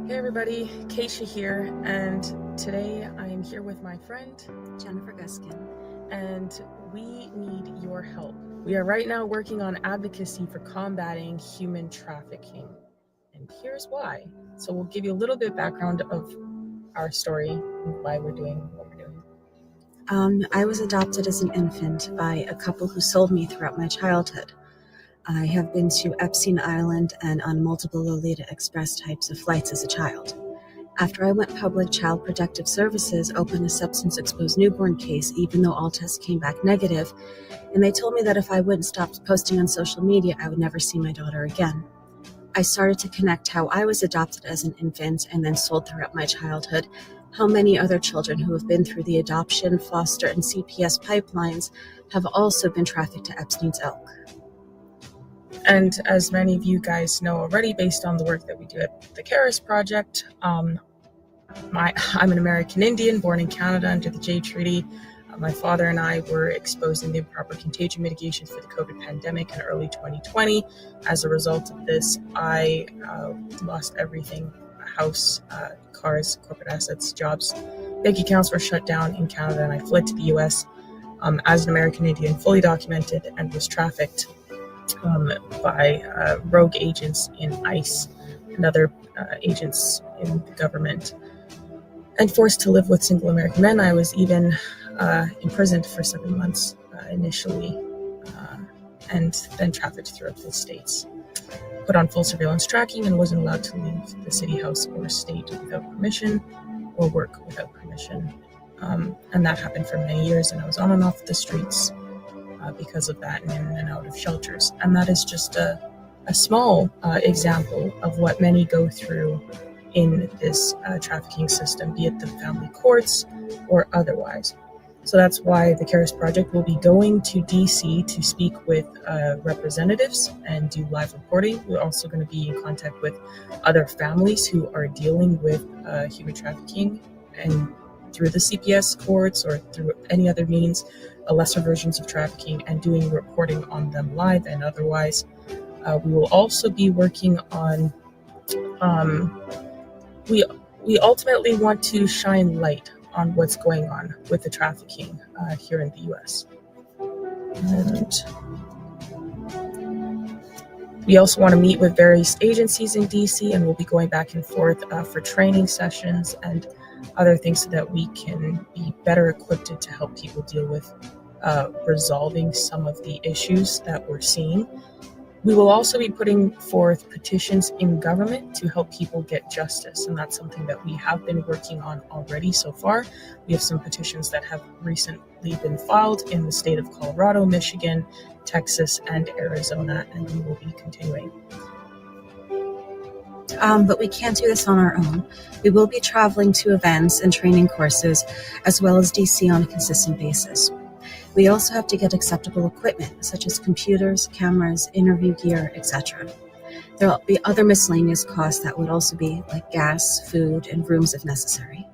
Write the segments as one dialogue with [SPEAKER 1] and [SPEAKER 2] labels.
[SPEAKER 1] Hey everybody, Kaysha here, and today I am here with my friend
[SPEAKER 2] Jennifer Guskin,
[SPEAKER 1] and we need your help. We are right now working on advocacy for combating human trafficking, and here's why. So we'll give you a little bit of background of our story and why we're doing what we're doing.
[SPEAKER 2] I was adopted as an infant by a couple who sold me throughout my childhood. I have been to Epstein Island and on multiple Lolita Express types of flights as a child. After I went public, Child Protective Services opened a substance-exposed newborn case, even though all tests came back negative, and they told me that if I wouldn't stop posting on social media, I would never see my daughter again. I started to connect how I was adopted as an infant and then sold throughout my childhood, how many other children who have been through the adoption, foster, and CPS pipelines have also been trafficked to Epstein's Elk.
[SPEAKER 1] And as many of you guys know already, based on the work that we do at the Karis Project, I'm an American Indian born in Canada under the Jay Treaty. My father and I were exposed in the improper contagion mitigations for the COVID pandemic in early 2020. As a result of this, I lost everything: a house, cars, corporate assets, jobs. Bank accounts were shut down in Canada, and I fled to the US as an American Indian, fully documented, and was trafficked by rogue agents in ICE and other agents in the government, and forced to live with single American men. I was even imprisoned for 7 months initially, and then trafficked throughout the states. Put on full surveillance tracking and wasn't allowed to leave the city, house, or state without permission, or work without permission. And that happened for many years, and I was on and off the streets because of that, and in and out of shelters. And that is just a small example of what many go through in this trafficking system, be it the family courts or otherwise. So that's why the Karis Project will be going to DC to speak with representatives and do live reporting. We're also going to be in contact with other families who are dealing with human trafficking, and through the CPS courts or through any other means, lesser versions of trafficking, and doing reporting on them live and otherwise. We will also be working on we ultimately want to shine light on what's going on with the trafficking here in the US. And we also want to meet with various agencies in DC, and we'll be going back and forth for training sessions and other things so that we can be better equipped to help people deal with resolving some of the issues that we're seeing. We will also be putting forth petitions in government to help people get justice, and that's something that we have been working on already so far. We have some petitions that have recently been filed in the state of Colorado, Michigan, Texas, and Arizona, and we will be continuing.
[SPEAKER 2] But we can't do this on our own. We will be traveling to events and training courses, as well as DC on a consistent basis. We also have to get acceptable equipment, such as computers, cameras, interview gear, etc. There will be other miscellaneous costs that would also be like gas, food, and rooms if necessary.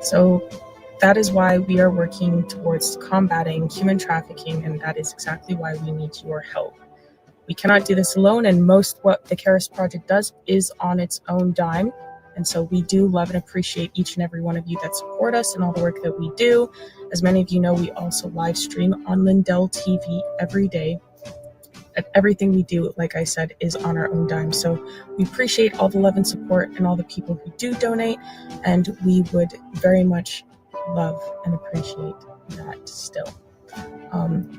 [SPEAKER 1] So that is why we are working towards combating human trafficking, and that is exactly why we need your help. We cannot do this alone, and most what the Karis Project does is on its own dime. And so we do love and appreciate each and every one of you that support us and all the work that we do. As many of you know, we also live stream on Lindell TV every day. And everything we do, like I said, is on our own dime. So we appreciate all the love and support and all the people who do donate. And we would very much love and appreciate that still.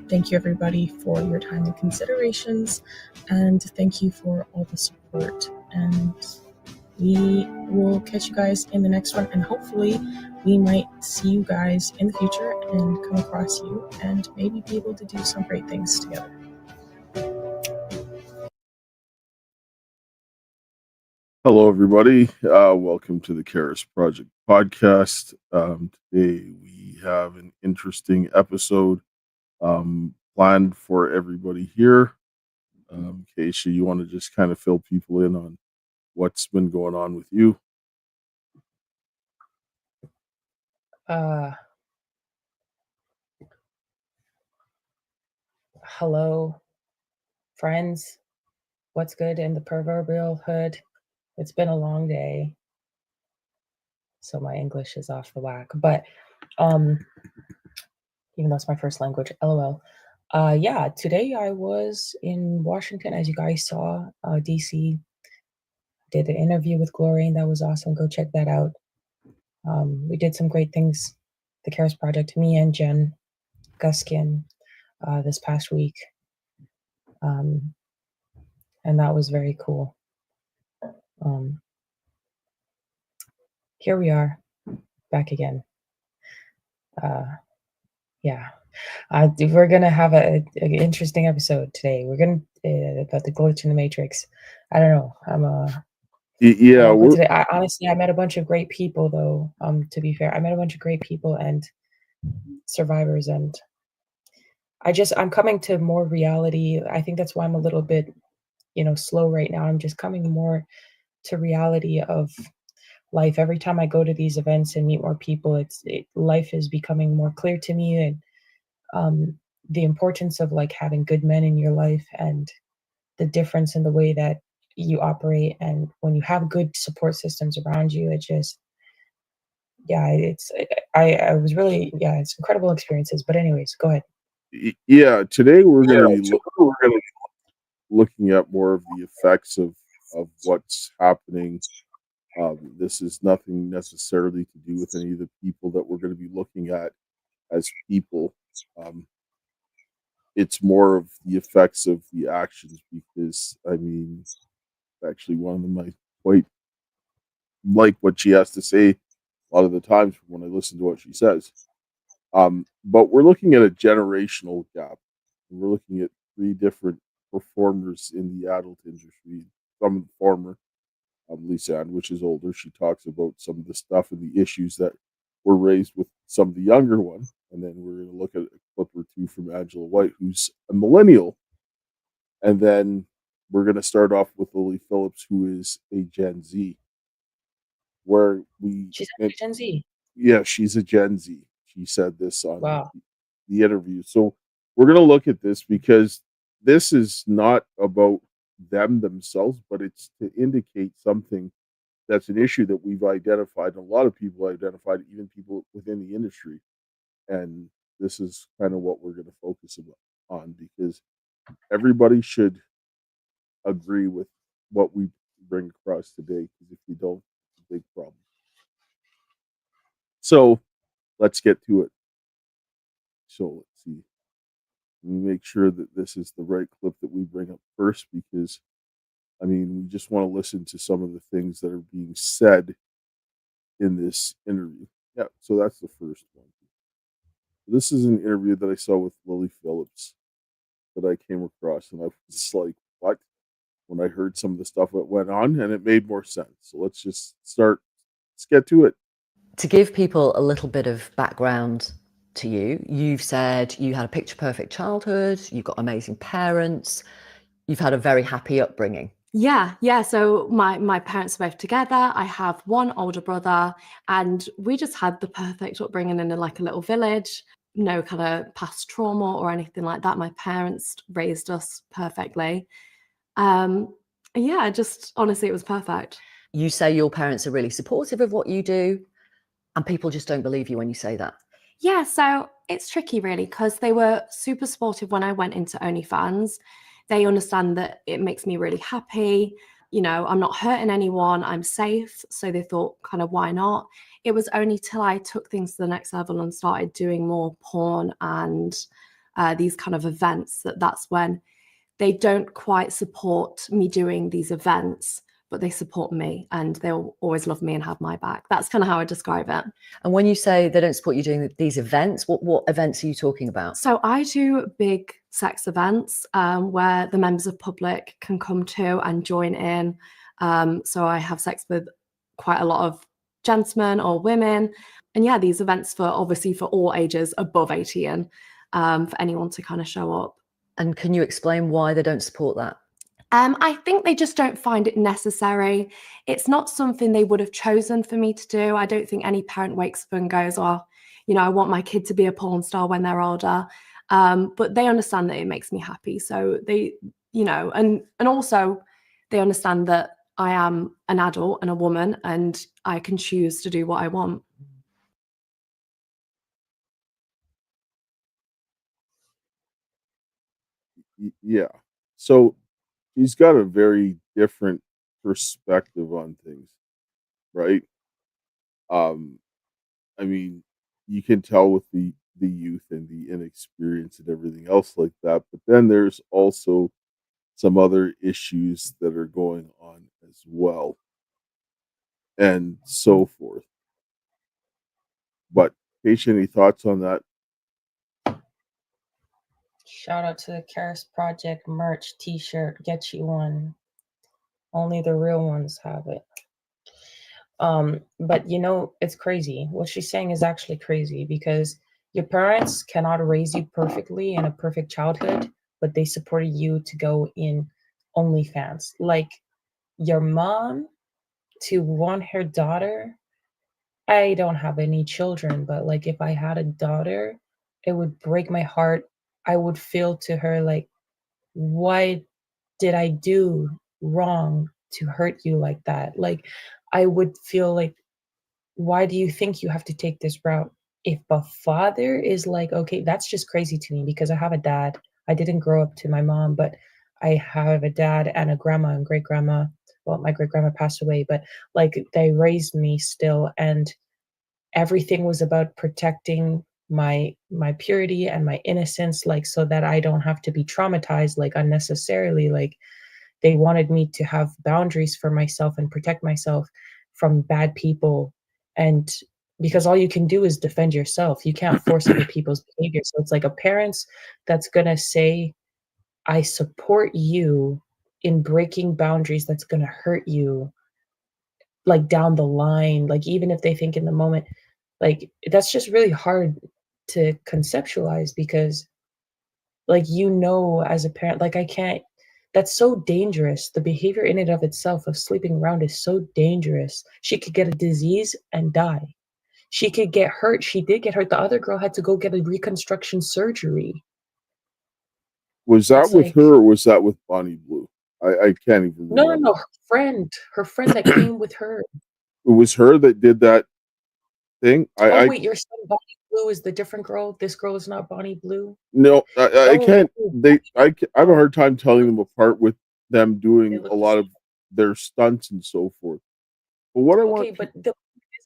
[SPEAKER 1] Thank you everybody for your time and considerations. And thank you for all the support. And we will catch you guys in the next one, and hopefully we might see you guys in the future and come across you and maybe be able to do some great things together.
[SPEAKER 3] Hello, everybody. Welcome to the Karis Project podcast. Today we have an interesting episode planned for everybody here. Kaysha, you want to just kind of fill people in on what's been going on with you?
[SPEAKER 1] Hello, friends. What's good in the proverbial hood? It's been a long day, so my English is off the whack. But even though it's my first language, LOL. Yeah, today I was in Washington, as you guys saw, DC. Did an interview with Glory, and that was awesome. Go check that out. We did some great things, the Karis Project, me and Jen Guskin, this past week. And that was very cool. Here we are, back again. Yeah, we're gonna have an interesting episode today. We're gonna about the glitch in the matrix. I don't know. Today, honestly, I met a bunch of great people, though. To be fair, I met a bunch of great people and survivors, and I'm coming to more reality. I think that's why I'm a little bit, slow right now. I'm just coming more to reality of life. Every time I go to these events and meet more people, life is becoming more clear to me, and the importance of like having good men in your life and the difference in the way that you operate. And when you have good support systems around you, it's incredible experiences. But anyways, go ahead.
[SPEAKER 3] Yeah, today we're going to be looking at more of the effects of what's happening. This is nothing necessarily to do with any of the people that we're going to be looking at as people. It's more of the effects of the actions, because actually one of them I quite like what she has to say a lot of the times when I listen to what she says. But we're looking at a generational gap. We're looking at 3 different performers in the adult industry. Some of the former, Lisa Ann, which is older, she talks about some of the stuff and the issues that were raised with some of the younger one. And then we're going to look at a clip or 2 from Angela White, who's a millennial. And then we're going to start off with Lily Phillips, who is a Gen Z.
[SPEAKER 1] She's a Gen Z.
[SPEAKER 3] Yeah, she's a Gen Z. She said this on
[SPEAKER 1] the
[SPEAKER 3] interview. So we're going to look at this because this is not about them themselves, but it's to indicate something that's an issue that we've identified. A lot of people identified, even people within the industry. And this is kind of what we're going to focus on, because everybody should agree with what we bring across today, because if you don't, it's a big problem. So let's get to it. So let's see. Let me make sure that this is the right clip that we bring up first, because we just want to listen to some of the things that are being said in this interview. Yeah, so that's the first one. This is an interview that I saw with Lily Phillips that I came across, and I was like, what? When I heard some of the stuff that went on, and it made more sense. So let's just start. Let's get to it.
[SPEAKER 4] To give people a little bit of background to you, you've said you had a picture-perfect childhood, you've got amazing parents, you've had a very happy upbringing.
[SPEAKER 5] Yeah. So my parents are both together. I have one older brother, and we just had the perfect upbringing in a little village. No kind of past trauma or anything like that. My parents raised us perfectly. Just honestly, it was perfect.
[SPEAKER 4] You say your parents are really supportive of what you do, and people just don't believe you when you say that.
[SPEAKER 5] Yeah, so it's tricky really, because they were super supportive when I went into OnlyFans. They understand that it makes me really happy. I'm not hurting anyone, I'm safe. So they thought, kind of, why not? It was only till I took things to the next level and started doing more porn and these kind of events that's when they don't quite support me doing these events, but they support me and they'll always love me and have my back. That's kind of how I describe it.
[SPEAKER 4] And when you say they don't support you doing these events, what events are you talking about?
[SPEAKER 5] So I do big sex events where the members of public can come to and join in. So I have sex with quite a lot of gentlemen or women. And yeah, these events for all ages above 18, for anyone to kind of show up.
[SPEAKER 4] And can you explain why they don't support that?
[SPEAKER 5] I think they just don't find it necessary. It's not something they would have chosen for me to do. I don't think any parent wakes up and goes, I want my kid to be a porn star when they're older. But they understand that it makes me happy. So they, and also they understand that I am an adult and a woman, and I can choose to do what I want.
[SPEAKER 3] Yeah. So she's got a very different perspective on things, right? Um, I mean, you can tell with the youth and the inexperience and everything else like that, but then there's also some other issues that are going on as well, and so forth. But Kaysha, any thoughts on that?
[SPEAKER 1] Shout out to the Karis Project merch t-shirt. Get you one. Only the real ones have it. But you know, it's crazy. What she's saying is actually crazy because your parents cannot raise you perfectly in a perfect childhood, but they supported you to go in OnlyFans. Like your mom to want her daughter. I don't have any children, but like if I had a daughter, it would break my heart. I would feel to her like, what did I do wrong to hurt you like that? Like I would feel like, why do you think you have to take this route? If a father is like, okay, that's just crazy to me because I have a dad. I didn't grow up to my mom, but I have a dad and a grandma and great grandma. Well, my great grandma passed away, but like they raised me still, and everything was about protecting my purity and my innocence, like so that I don't have to be traumatized like unnecessarily. Like they wanted me to have boundaries for myself and protect myself from bad people. And because all you can do is defend yourself, you can't force other people's behavior. So it's like a parent's that's gonna say, I support you in breaking boundaries that's gonna hurt you like down the line, like even if they think in the moment, like that's just really hard to conceptualize because like you know as a parent, like I can't, that's so dangerous. The behavior in and of itself of sleeping around is so dangerous. She could get a disease and die. She could get hurt. She did get hurt. The other girl had to go get a reconstruction surgery.
[SPEAKER 3] Was that
[SPEAKER 1] It's
[SPEAKER 3] with
[SPEAKER 1] like,
[SPEAKER 3] her or was that with Bonnie Blue? I can't even
[SPEAKER 1] no,
[SPEAKER 3] remember.
[SPEAKER 1] her friend that came with her.
[SPEAKER 3] It was her that did that thing.
[SPEAKER 1] Oh wait, you're saying Bonnie Blue is the different girl? This girl is not Bonnie Blue?
[SPEAKER 3] No, I
[SPEAKER 1] Oh,
[SPEAKER 3] can't. I have a
[SPEAKER 1] oh,
[SPEAKER 3] hard time telling them apart with them
[SPEAKER 1] they
[SPEAKER 3] doing a
[SPEAKER 1] look the
[SPEAKER 3] lot of
[SPEAKER 1] same.
[SPEAKER 3] their stunts and so forth. But what I
[SPEAKER 1] Okay,
[SPEAKER 3] want,
[SPEAKER 1] but the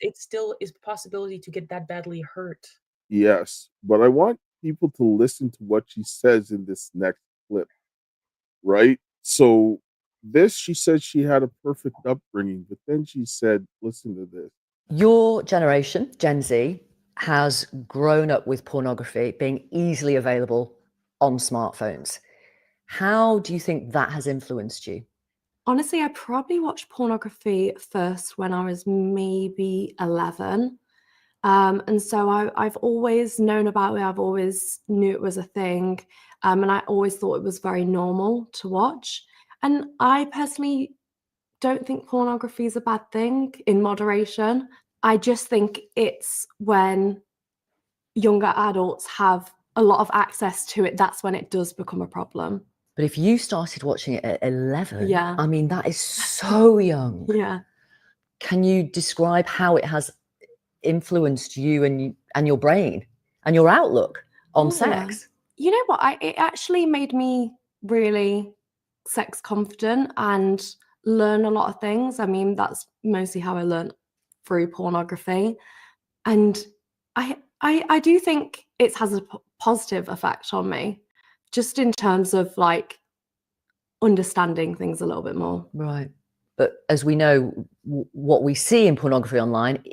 [SPEAKER 1] it still is possibility to get that badly hurt.
[SPEAKER 3] yes, but I want people to listen to what she says in this next clip, right? So this, she said she had a perfect upbringing, but then she said, listen to this.
[SPEAKER 4] Your generation, Gen Z, has grown up with pornography being easily available on smartphones. How do you think that has influenced you?
[SPEAKER 5] Honestly, I probably watched pornography first when I was maybe 11. And so I've always known about it. I've always knew it was a thing. And I always thought it was very normal to watch. And I personally don't think pornography is a bad thing in moderation. I just think it's when younger adults have a lot of access to it, that's when it does become a problem.
[SPEAKER 4] But if you started watching it at 11,
[SPEAKER 5] Yeah.
[SPEAKER 4] I mean, that is so young.
[SPEAKER 5] Yeah.
[SPEAKER 4] Can you describe how it has influenced you and your brain and your outlook on sex?
[SPEAKER 5] You know what? It actually made me really sex confident and learn a lot of things. I mean, that's mostly how I learned through pornography. And I do think it has a positive effect on me, just in terms of like understanding things a little bit more.
[SPEAKER 4] Right. But as we know, what we see in pornography online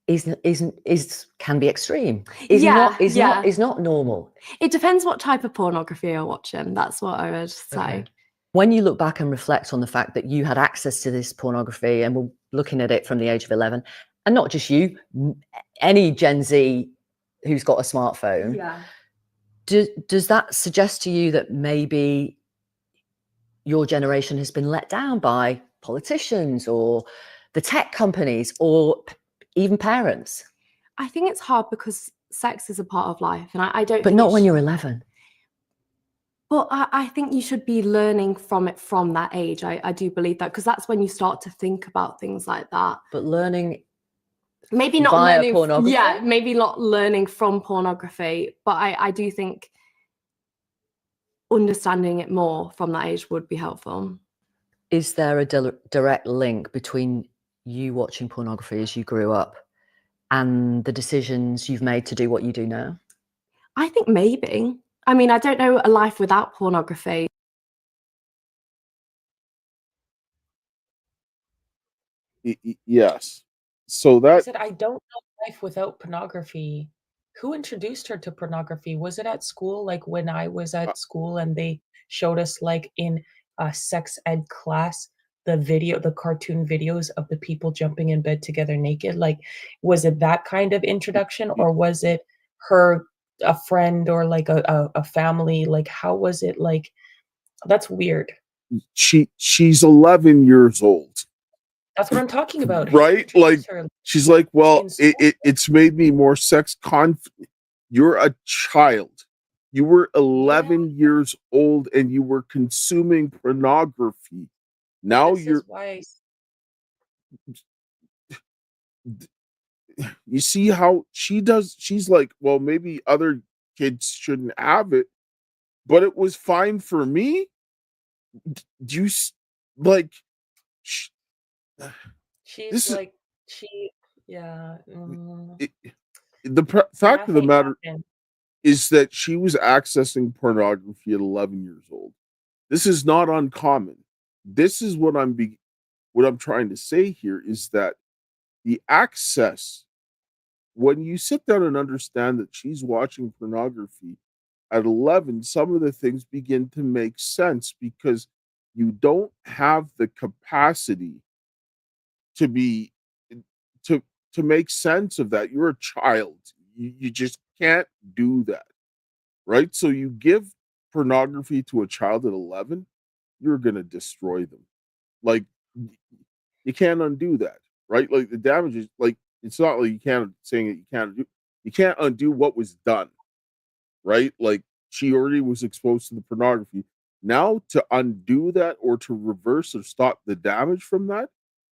[SPEAKER 4] can be extreme. Is not normal.
[SPEAKER 5] It depends what type of pornography you're watching. That's what I would say.
[SPEAKER 4] Okay. When you look back and reflect on the fact that you had access to this pornography and were looking at it from the age of 11, and not just you, any Gen Z who's got a smartphone, does that suggest to you that maybe your generation has been let down by politicians or the tech companies or even parents?
[SPEAKER 5] I think it's hard because sex is a part of life, and I don't.
[SPEAKER 4] But not when you're 11.
[SPEAKER 5] But I think you should be learning from it from that age. I do believe that, because that's when you start to think about things like that.
[SPEAKER 4] But learning
[SPEAKER 5] maybe not
[SPEAKER 4] via
[SPEAKER 5] learning,
[SPEAKER 4] pornography?
[SPEAKER 5] yeah, maybe not learning from pornography, but I do think understanding it more from that age would be helpful.
[SPEAKER 4] Is there a direct link between you watching pornography as you grew up and the decisions you've made to do what you do now?
[SPEAKER 5] I think maybe. I mean, I don't know a life without pornography.
[SPEAKER 3] Yes. So
[SPEAKER 1] I
[SPEAKER 3] that
[SPEAKER 1] said, I don't know life without pornography. Who introduced her to pornography? Was it at school? Like when I was at school and they showed us like in a sex ed class, the cartoon videos of the people jumping in bed together naked? Like, was it that kind of introduction, or was it a friend or like a family? Like, how was it? Like, that's weird.
[SPEAKER 3] she's 11 years old.
[SPEAKER 1] That's what I'm talking about.
[SPEAKER 3] Right? Like, she's like, well, it's made me more sex confident. You're a child. You were 11 years old and you were consuming pornography. Now you see how she does. She's like, well, maybe other kids shouldn't have it, but it was fine for me. Do you like? The fact of the matter is that she was accessing pornography at 11 years old. This is not uncommon. This is what I'm trying to say here is that the access, when you sit down and understand that she's watching pornography at 11, some of the things begin to make sense because you don't have the capacity to make sense of that. You're a child. You just can't do that, right? So you give pornography to a child at 11, you're going to destroy them. Like, you can't undo that, right? Like, the damage is, like, it's not like you can't undo what was done, right? Like, she already was exposed to the pornography. Now, to undo that or to reverse or stop the damage from that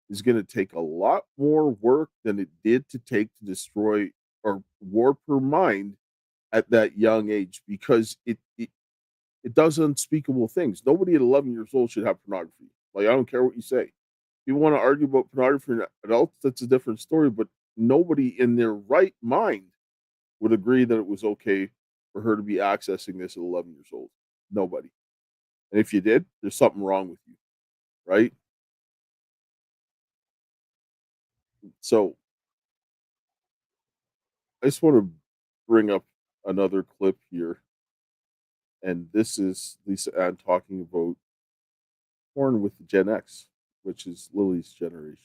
[SPEAKER 3] is going to take a lot more work than it did to destroy or warp her mind at that young age, because it does unspeakable things. Nobody at 11 years old should have pornography. Like, I don't care what you say. If you want to argue about pornography in adults, that's a different story, but nobody in their right mind would agree that it was okay for her to be accessing this at 11 years old. Nobody. And if you did, there's something wrong with you, right? So I just want to bring up another clip here. And this is Lisa Ann talking about porn with Gen X, which is Lily's generation.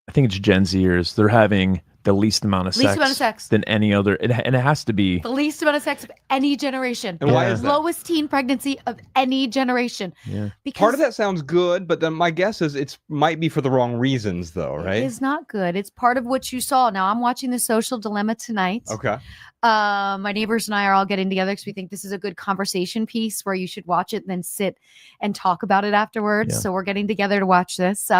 [SPEAKER 6] I think it's Gen Zers. They're having the least amount of sex than any other. And it has to be
[SPEAKER 7] the least amount of sex of any generation.
[SPEAKER 8] And why is that?
[SPEAKER 7] Lowest teen pregnancy of any generation.
[SPEAKER 6] Yeah.
[SPEAKER 7] Because
[SPEAKER 8] part of that sounds good, but then my guess is it might be for the wrong reasons, though, right?
[SPEAKER 7] It is not good. It's part of what you saw. Now, I'm watching The Social Dilemma tonight.
[SPEAKER 8] Okay.
[SPEAKER 7] My neighbors and I are all getting together because we think this is a good conversation piece where you should watch it and then sit and talk about it afterwards.
[SPEAKER 6] Yeah.
[SPEAKER 7] So we're getting together to watch this.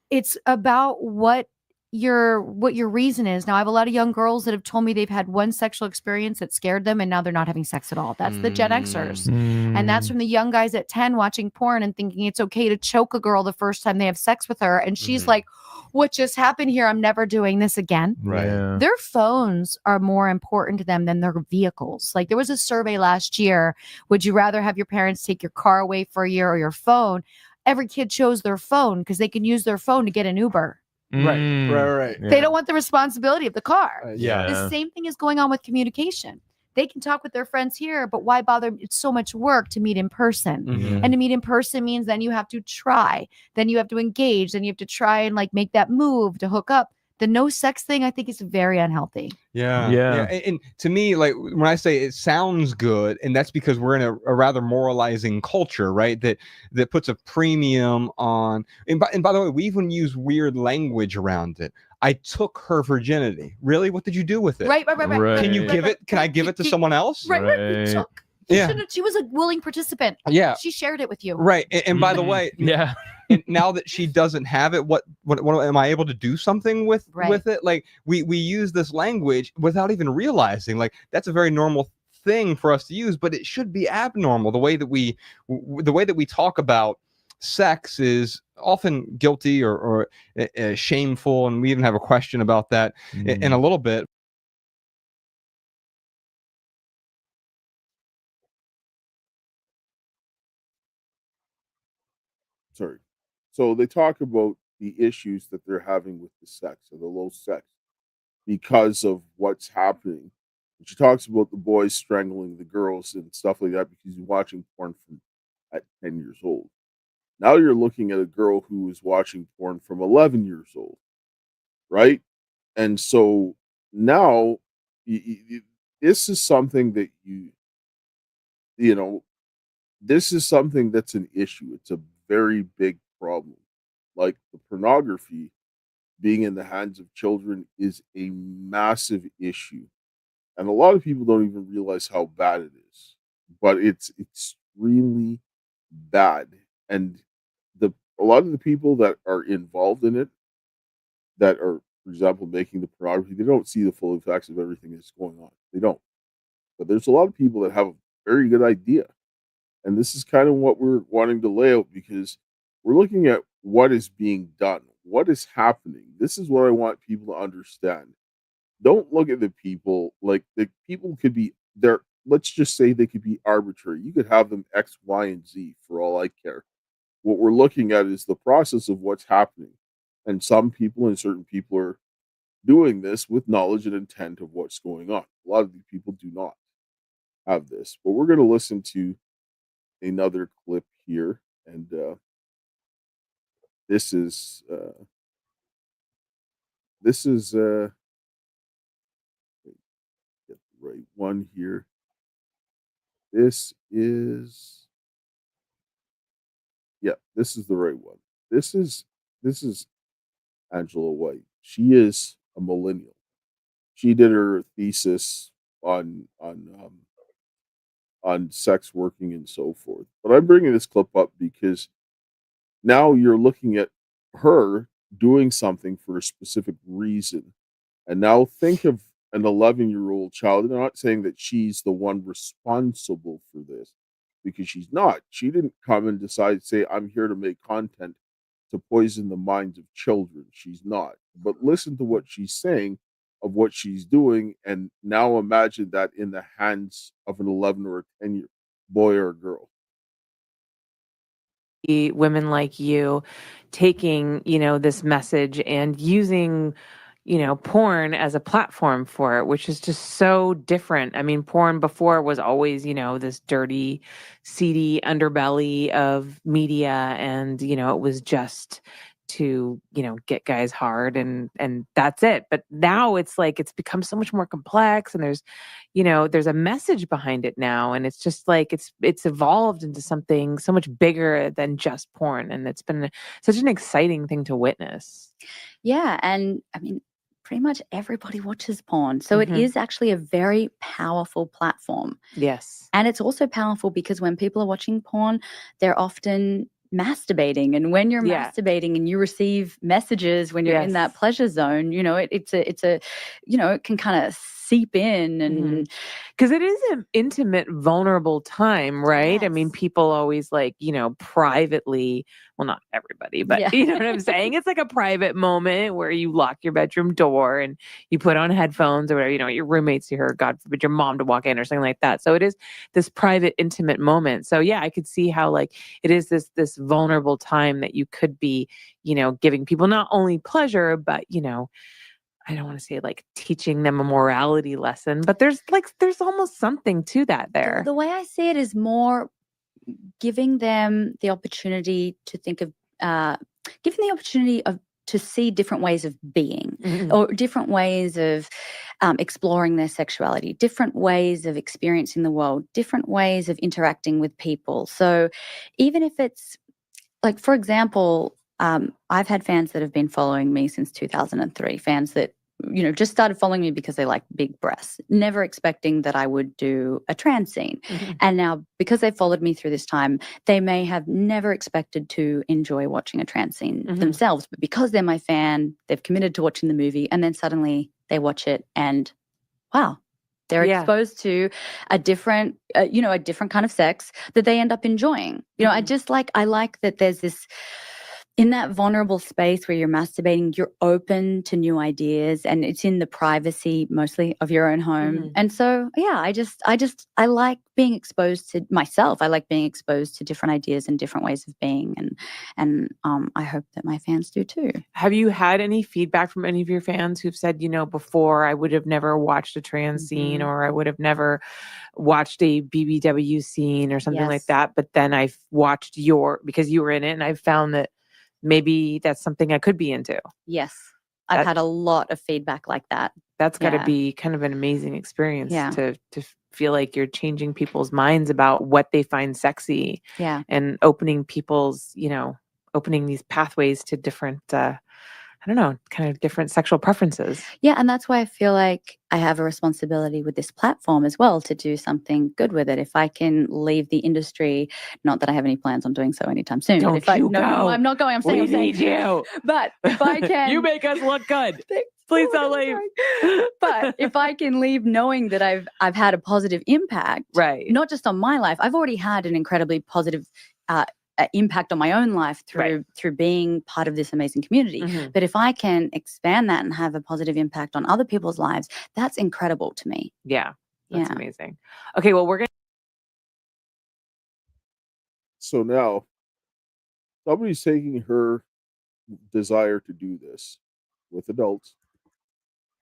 [SPEAKER 7] It's about what your reason is. Now, I have a lot of young girls that have told me they've had one sexual experience that scared them and now they're not having sex at all. That's the Gen Xers. And that's from the young guys at 10 watching porn and thinking it's okay to choke a girl the first time they have sex with her. And she's like, what just happened here? I'm never doing this again.
[SPEAKER 8] Right.
[SPEAKER 6] Yeah.
[SPEAKER 7] Their phones are more important to them than their vehicles. Like, there was a survey last year. Would you rather have your parents take your car away for a year or your phone? Every kid chose their phone because they can use their phone to get an Uber.
[SPEAKER 8] Right.
[SPEAKER 6] Yeah.
[SPEAKER 7] They don't want the responsibility of the car.
[SPEAKER 8] Yeah.
[SPEAKER 7] The same thing is going on with communication. They can talk with their friends here, but why bother? It's so much work to meet in person. And to meet in person means then you have to try, then you have to engage, then you have to try and like make that move to hook up. The no sex thing, I think, is very unhealthy.
[SPEAKER 8] Yeah. And to me, like, when I say it sounds good, and that's because we're in a rather moralizing culture, right? That puts a premium on, and by the way, we even use weird language around it. I took her virginity. Really? What did you do with it?
[SPEAKER 7] Right.
[SPEAKER 8] Can you give it? Can I give it to someone else?
[SPEAKER 7] Right. She was a willing participant.
[SPEAKER 8] Yeah.
[SPEAKER 7] She shared it with you.
[SPEAKER 8] Right. And by the way,
[SPEAKER 6] yeah.
[SPEAKER 8] And now that she doesn't have it, what am I able to do something with it? Like we use this language without even realizing, like, that's a very normal thing for us to use, but it should be abnormal. The way that we talk about sex is often guilty or shameful, and we even have a question about that in a little bit.
[SPEAKER 3] Sorry. So they talk about the issues that they're having with the sex or the low sex because of what's happening. And she talks about the boys strangling the girls and stuff like that because he's watching porn from at 10 years old. Now you're looking at a girl who is watching porn from 11 years old, right? And so now this is something that you know, this is something that's an issue. It's a very big problem. Like the pornography being in the hands of children is a massive issue. And a lot of people don't even realize how bad it is. But it's extremely bad. And a lot of the people that are involved in it, that are, for example, making the pornography, they don't see the full effects of everything that's going on. They don't. But there's a lot of people that have a very good idea. And this is kind of what we're wanting to lay out, because we're looking at what is being done, what is happening. This is what I want people to understand. Don't look at the people like the people could be there. Let's just say they could be arbitrary. You could have them X, Y, and Z for all I care. What we're looking at is the process of what's happening. And some people and certain people are doing this with knowledge and intent of what's going on. A lot of these people do not have this. But we're going to listen to another clip here, and this is get the right one here. This is the right one. This is Angela White. She is a millennial. She did her thesis on sex working and so forth. But I'm bringing this clip up because now you're looking at her doing something for a specific reason. And now think of an 11-year-old child. And I'm not saying that she's the one responsible for this, because she's not. She didn't come and decide, say, I'm here to make content to poison the minds of children. She's not. But listen to what she's saying of what she's doing, and now imagine that in the hands of an 11 or a 10-year boy or girl.
[SPEAKER 9] Women like you taking, this message and using, porn as a platform for it, which is just so different. I mean, porn before was always, this dirty, seedy underbelly of media, and, it was just to, get guys hard and that's it. But now it's like, it's become so much more complex, and there's a message behind it now. And it's just like, it's evolved into something so much bigger than just porn. And it's been such an exciting thing to witness.
[SPEAKER 10] Yeah. And I mean, pretty much everybody watches porn. So it is actually a very powerful platform.
[SPEAKER 9] Yes.
[SPEAKER 10] And it's also powerful because when people are watching porn, they're often masturbating, and when you're masturbating and you receive messages when you're in that pleasure zone, it's a it can kind of seep in, and
[SPEAKER 9] because it is an intimate, vulnerable time, right?
[SPEAKER 10] Yes.
[SPEAKER 9] I mean, people always privately, well, not everybody, but you know what I'm saying? It's like a private moment where you lock your bedroom door and you put on headphones or whatever, your roommates hear, God forbid, your mom to walk in or something like that. So it is this private, intimate moment. So yeah, I could see how it is this vulnerable time that you could be, giving people not only pleasure, but, I don't want to say teaching them a morality lesson, but there's almost something to that there.
[SPEAKER 10] The way I see it is more giving them the opportunity to think of, giving the opportunity to see different ways of being, or different ways of exploring their sexuality, different ways of experiencing the world, different ways of interacting with people. So even if it's for example, I've had fans that have been following me since 2003, fans that just started following me because they like big breasts, never expecting that I would do a trans scene. And now, because they followed me through this time, they may have never expected to enjoy watching a trans scene themselves, but because they're my fan, they've committed to watching the movie, and then suddenly they watch it and wow, they're exposed to a different, a different kind of sex that they end up enjoying. I like that there's this, in that vulnerable space where you're masturbating, you're open to new ideas, and it's in the privacy mostly of your own home. And so, I like being exposed to myself. I like being exposed to different ideas and different ways of being. And I hope that my fans do too.
[SPEAKER 9] Have you had any feedback from any of your fans who've said, before I would have never watched a trans scene, or I would have never watched a BBW scene or something like that, but then I've watched because you were in it, and I've found that maybe that's something I could be into.
[SPEAKER 10] Yes. I've had a lot of feedback like that.
[SPEAKER 9] That's got to be kind of an amazing experience to feel like you're changing people's minds about what they find sexy.
[SPEAKER 10] Yeah.
[SPEAKER 9] And opening people's, opening these pathways to different, kind of different sexual preferences.
[SPEAKER 10] Yeah. And that's why I feel like I have a responsibility with this platform as well to do something good with it. If I can leave the industry, not that I have any plans on doing so anytime soon.
[SPEAKER 9] Don't
[SPEAKER 10] but
[SPEAKER 9] you go.
[SPEAKER 10] No, I'm not going. I'm saying,
[SPEAKER 9] we need you.
[SPEAKER 10] But if I can.
[SPEAKER 9] You make us look good. Please don't leave.
[SPEAKER 10] But if I can leave knowing that I've had a positive impact,
[SPEAKER 9] right?
[SPEAKER 10] Not just on my life. I've already had an incredibly positive impact on my own life through being part of this amazing community. But if I can expand that and have a positive impact on other people's lives, that's incredible to me.
[SPEAKER 9] Yeah, that's amazing. Okay, well, we're going to.
[SPEAKER 3] So now somebody's taking her desire to do this with adults,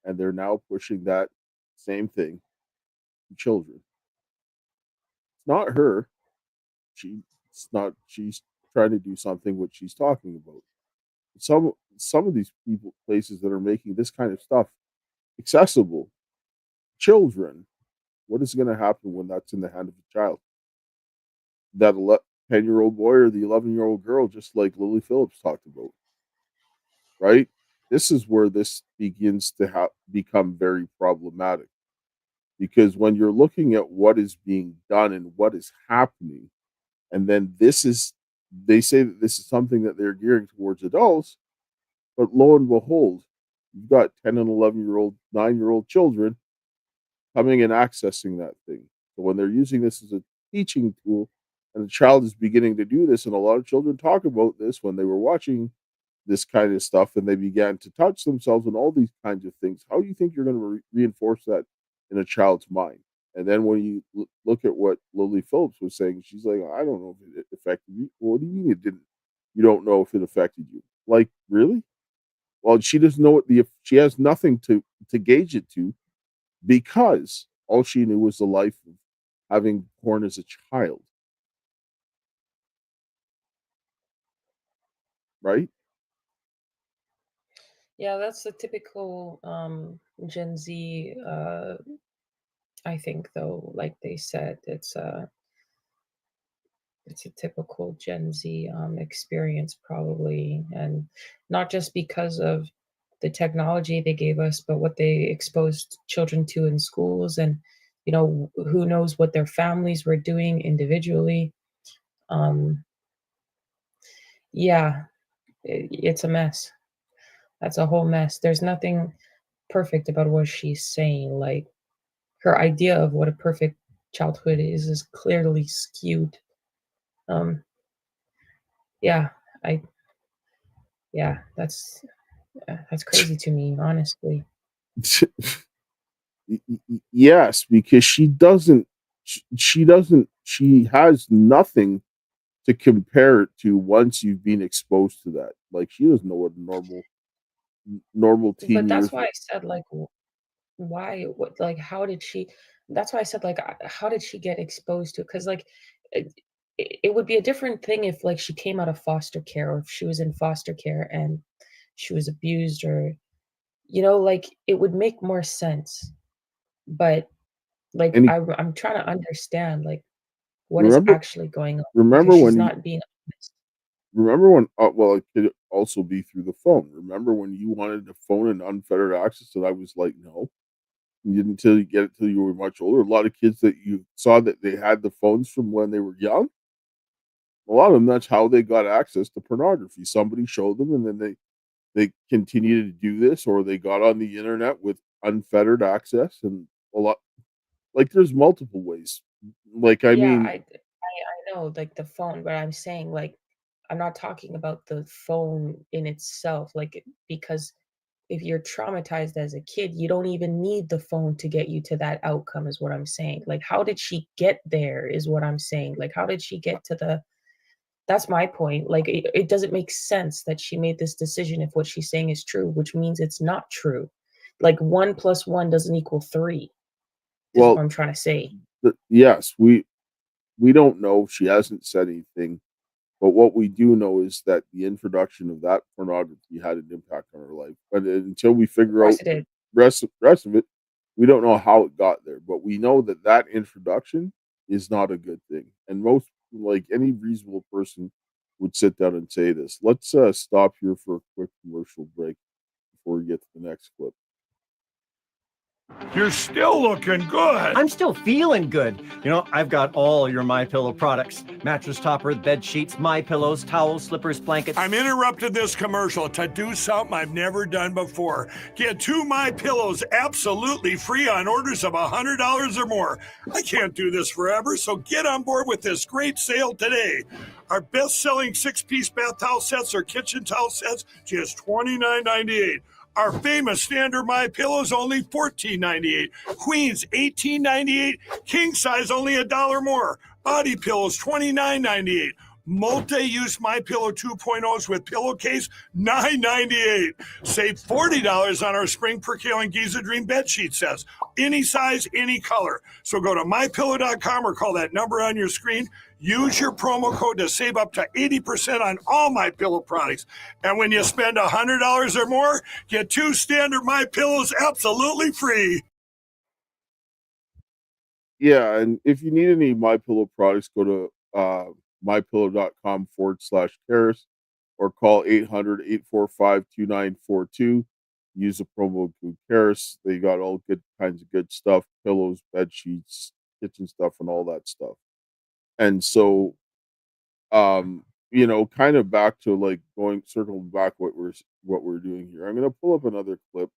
[SPEAKER 3] and they're now pushing that same thing to children. It's not her. She's trying to do something what she's talking about. Some of these places that are making this kind of stuff accessible, children, what is going to happen when that's in the hand of a child? That 10-year-old boy or the 11-year-old girl, just like Lily Phillips talked about, right? This is where this begins to become very problematic, because when you're looking at what is being done and what is happening, and then they say that this is something that they're gearing towards adults, but lo and behold, you've got 10 and 11-year-old, 9-year-old children coming and accessing that thing. So when they're using this as a teaching tool, and the child is beginning to do this, and a lot of children talk about this when they were watching this kind of stuff, and they began to touch themselves and all these kinds of things. How do you think you're going to reinforce that in a child's mind? And then when you look at what Lily Phillips was saying, she's like, I don't know if it affected you. Well, what do you mean it didn't? You don't know if it affected you. Like, really? Well, she doesn't know she has nothing to gauge it to, because all she knew was the life of having porn as a child. Right?
[SPEAKER 1] Yeah, that's the typical Gen Z. I think, though, like they said, it's a typical Gen Z experience, probably, and not just because of the technology they gave us, but what they exposed children to in schools, and who knows what their families were doing individually. It's a mess. That's a whole mess. There's nothing perfect about what she's saying. Like, her idea of what a perfect childhood is clearly skewed. That's crazy to me, honestly.
[SPEAKER 3] Yes, because she has nothing to compare it to once you've been exposed to that. Like, she doesn't know what normal teen
[SPEAKER 1] But that's
[SPEAKER 3] years
[SPEAKER 1] why I said, like, why? What? Like, how did she? That's why I said, like, how did she get exposed to it? Because, like, it would be a different thing if, like, she came out of foster care, or if she was in foster care and she was abused, or like, it would make more sense. But, like, I'm trying to understand, like, what is actually going on.
[SPEAKER 3] Remember
[SPEAKER 1] she's
[SPEAKER 3] when
[SPEAKER 1] not being honest.
[SPEAKER 3] remember when, well, it could also be through the phone. Remember when you wanted a phone and unfettered access, and I was like, no, you didn't until you get it till you were much older. A lot of kids that you saw that they had the phones from when they were young, a lot of them, that's how they got access to pornography. Somebody showed them, and then they continue to do this, or they got on the internet with unfettered access, and a lot, like, there's multiple ways. Like, I
[SPEAKER 1] Yeah,
[SPEAKER 3] mean,
[SPEAKER 1] I know, like the phone, but I'm saying, like, I'm not talking about the phone in itself, like, because if you're traumatized as a kid, you don't even need the phone to get you to that outcome, is what I'm saying. Like, how did she get there, is what I'm saying. Like, how did she get to the that's my point. Like, it doesn't make sense that she made this decision if what she's saying is true, which means it's not true. Like, 1 plus 1 doesn't equal 3, is what
[SPEAKER 3] well,
[SPEAKER 1] I'm trying to say.
[SPEAKER 3] yes, we don't know. She hasn't said anything, but what we do know is that the introduction of that pornography had an impact on her life. But until we
[SPEAKER 1] Of
[SPEAKER 3] figure out
[SPEAKER 1] course it
[SPEAKER 3] the
[SPEAKER 1] did.
[SPEAKER 3] rest of it, we don't know how it got there. But we know that that introduction is not a good thing. And most, like any reasonable person, would sit down and say this. Let's stop here for a quick commercial break before we get to the next clip.
[SPEAKER 11] You're still looking good.
[SPEAKER 12] I'm still feeling good. You know, I've got all your MyPillow products. Mattress topper, bed sheets, MyPillows, towels, slippers, blankets.
[SPEAKER 11] I'm interrupted this commercial to do something I've never done before. Get 2 MyPillows absolutely free on orders of $100 or more. I can't do this forever, so get on board with this great sale today. Our best-selling 6-piece bath towel sets or kitchen towel sets, just $29.98. Our famous standard MyPillows only $14.98. Queens $18.98. King size only $1 more. Body pillows $29.98. Multi-use MyPillow 2.0s with pillowcase $9.98. Save $40 on our Spring Percale and Giza Dream bedsheet sets. Any size, any color. So go to MyPillow.com or call that number on your screen. Use your promo code to save up to 80% on all MyPillow products. And when you spend $100 or more, get 2 standard MyPillows absolutely free.
[SPEAKER 3] Yeah, and if you need any MyPillow products, go to mypillow.com/Karis or call 800-845-2942. Use the promo code Karis. They got all good kinds of good stuff, pillows, bed sheets, kitchen stuff, and all that stuff. And so, kind of back to like circling back what we're doing here. I'm gonna pull up another clip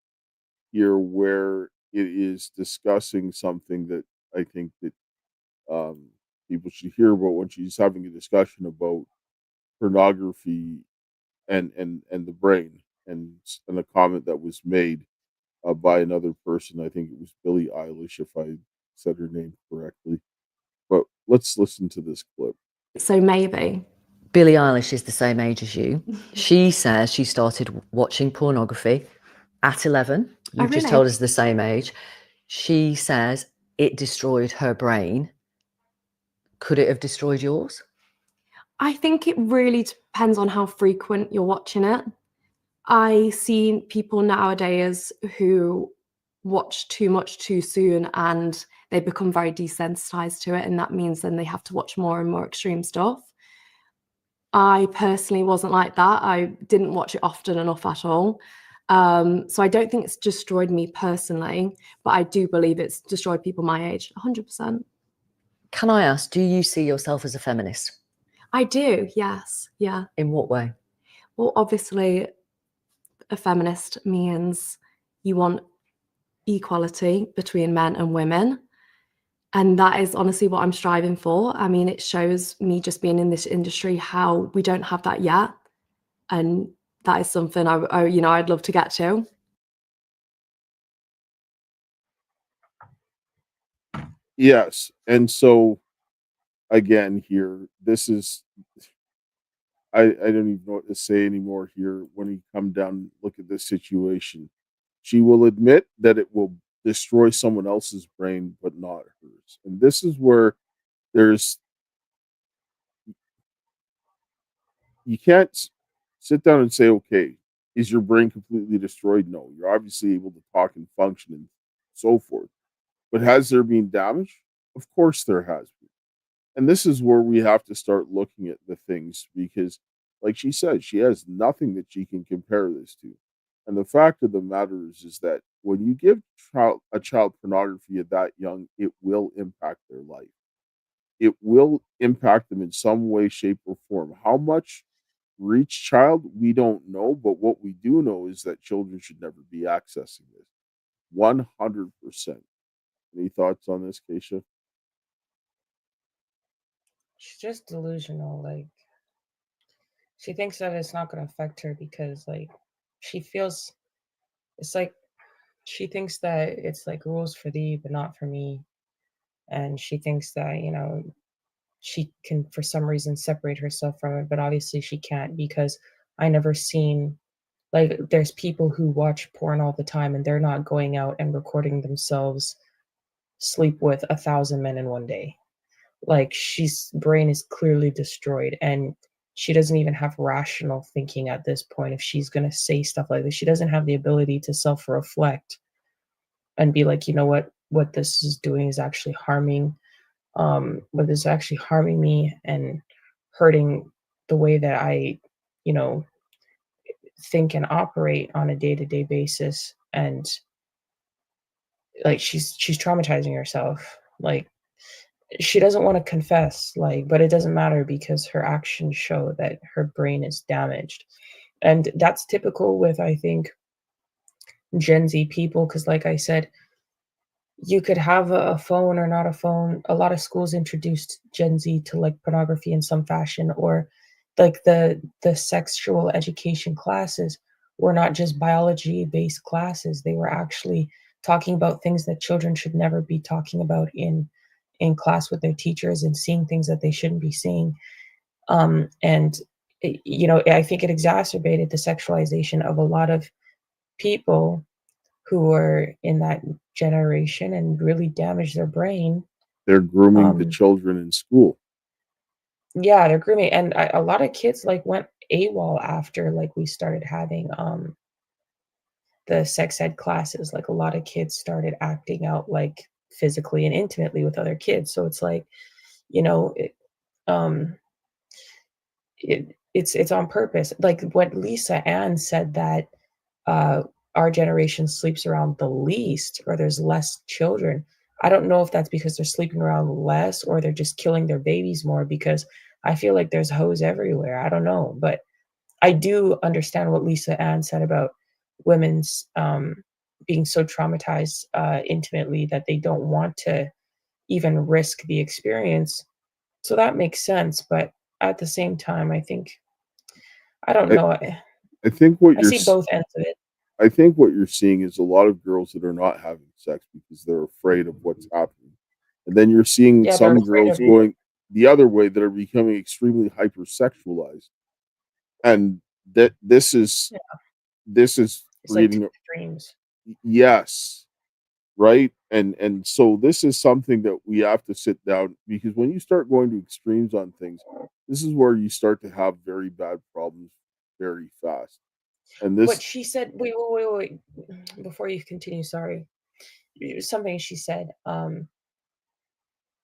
[SPEAKER 3] here where it is discussing something that I think that people should hear about when she's having a discussion about pornography and the brain, and a comment that was made by another person. I think it was Billie Eilish, if I said her name correctly. But let's listen to this clip.
[SPEAKER 5] So maybe.
[SPEAKER 4] Billie Eilish is the same age as you. She says she started watching pornography at 11. You've just told us the same age. She says it destroyed her brain. Could it have destroyed yours?
[SPEAKER 5] I think it really depends on how frequent you're watching it. I see people nowadays who watch too much too soon and they become very desensitized to it, and that means then they have to watch more and more extreme stuff. I personally wasn't like that. I didn't watch it often enough at all. So I don't think it's destroyed me personally, but I do believe it's destroyed people my age, 100%.
[SPEAKER 4] Can I ask, do you see yourself as a feminist?
[SPEAKER 5] I do, yes. Yeah.
[SPEAKER 4] In what way?
[SPEAKER 5] Well, obviously, a feminist means you want equality between men and women. And that is honestly what I'm striving for. I mean, it shows me just being in this industry how we don't have that yet. And that is something I'd love to get to.
[SPEAKER 3] Yes. And so again here, this is I don't even know what to say anymore here when you come down and look at this situation. She will admit that it will destroy someone else's brain, but not hers. And this is where you can't sit down and say, okay, is your brain completely destroyed? No, you're obviously able to talk and function and so forth. But has there been damage? Of course there has been. And this is where we have to start looking at the things, because Like she said, she has nothing that she can compare this to. And the fact of the matter is that when you give a child pornography at that young, it will impact their life. It will impact them in some way, shape, or form. How much for each child, we don't know. But what we do know is that children should never be accessing this. 100%. Any thoughts on this, Kaysha?
[SPEAKER 1] She's just delusional. Like, she thinks that it's not going to affect her because, like, she feels it's like she thinks that it's like rules for thee, but not for me. And she thinks that, she can, for some reason, separate herself from it. But obviously, she can't because I never seen, like, there's people who watch porn all the time and they're not going out and recording themselves sleep with 1,000 men in one day. Like, she's brain is clearly destroyed, and she doesn't even have rational thinking at this point. If she's going to say stuff like this, she doesn't have the ability to self-reflect and be like, you know what this is doing is actually harming, what is actually harming me and hurting the way that I, think and operate on a day-to-day basis. And like, she's traumatizing herself. Like, she doesn't want to confess, like, but it doesn't matter because her actions show that her brain is damaged. And that's typical with, I think, Gen Z people, because like I said, you could have a phone or not a phone. A lot of schools introduced Gen Z to like pornography in some fashion, or like the sexual education classes were not just biology based classes. They were actually talking about things that children should never be talking about in class with their teachers, and seeing things that they shouldn't be seeing. And I think it exacerbated the sexualization of a lot of people who were in that generation and really damaged their brain.
[SPEAKER 3] They're grooming the children in school.
[SPEAKER 1] Yeah, they're grooming, and a lot of kids like went AWOL after like we started having the sex ed classes. Like, a lot of kids started acting out like physically and intimately with other kids. So it's like, it's on purpose. Like what Lisa Ann said, that our generation sleeps around the least, or there's less children. I don't know if that's because they're sleeping around less or they're just killing their babies more, because I feel like there's hoes everywhere. I don't know, but I do understand what Lisa Ann said about women's being so traumatized intimately that they don't want to even risk the experience. So that makes sense. But at the same time, I think, I don't know.
[SPEAKER 3] I think what
[SPEAKER 1] I see both ends of it.
[SPEAKER 3] I think what you're seeing is a lot of girls that are not having sex because they're afraid of what's happening. And then you're seeing some girls going the other way that are becoming extremely hypersexualized. And that this is creating
[SPEAKER 1] dreams.
[SPEAKER 3] Yes. Right. And so this is something that we have to sit down, because when you start going to extremes on things, this is where you start to have very bad problems very fast. And this,
[SPEAKER 1] what she said, wait, before you continue, sorry. Something she said,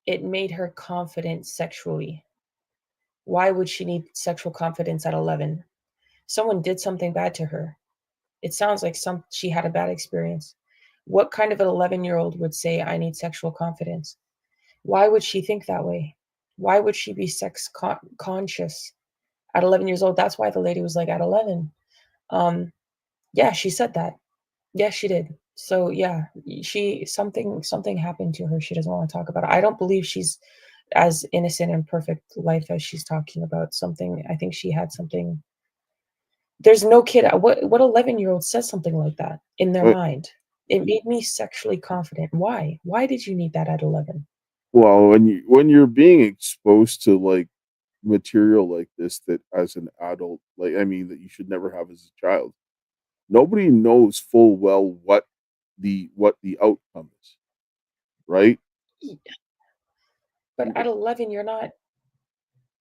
[SPEAKER 1] it made her confident sexually. Why would she need sexual confidence at 11? Someone did something bad to her. It sounds like she had a bad experience. What kind of an 11-year-old would say, I need sexual confidence? Why would she think that way? Why would she be sex conscious at 11 years old? That's why the lady was like, at 11. Yeah, she said that. Yes, she did. So yeah, something happened to her. She doesn't want to talk about it. I don't believe she's as innocent and perfect life as she's talking about. I think she had something. There's no kid. What 11-year-old says something like that in their mind? It made me sexually confident. Why? Why did you need that at 11?
[SPEAKER 3] Well, when you're being exposed to like material like this, that as an adult, like, I mean, that you should never have as a child, nobody knows full well what the outcome is, right?
[SPEAKER 1] But at 11, you're not.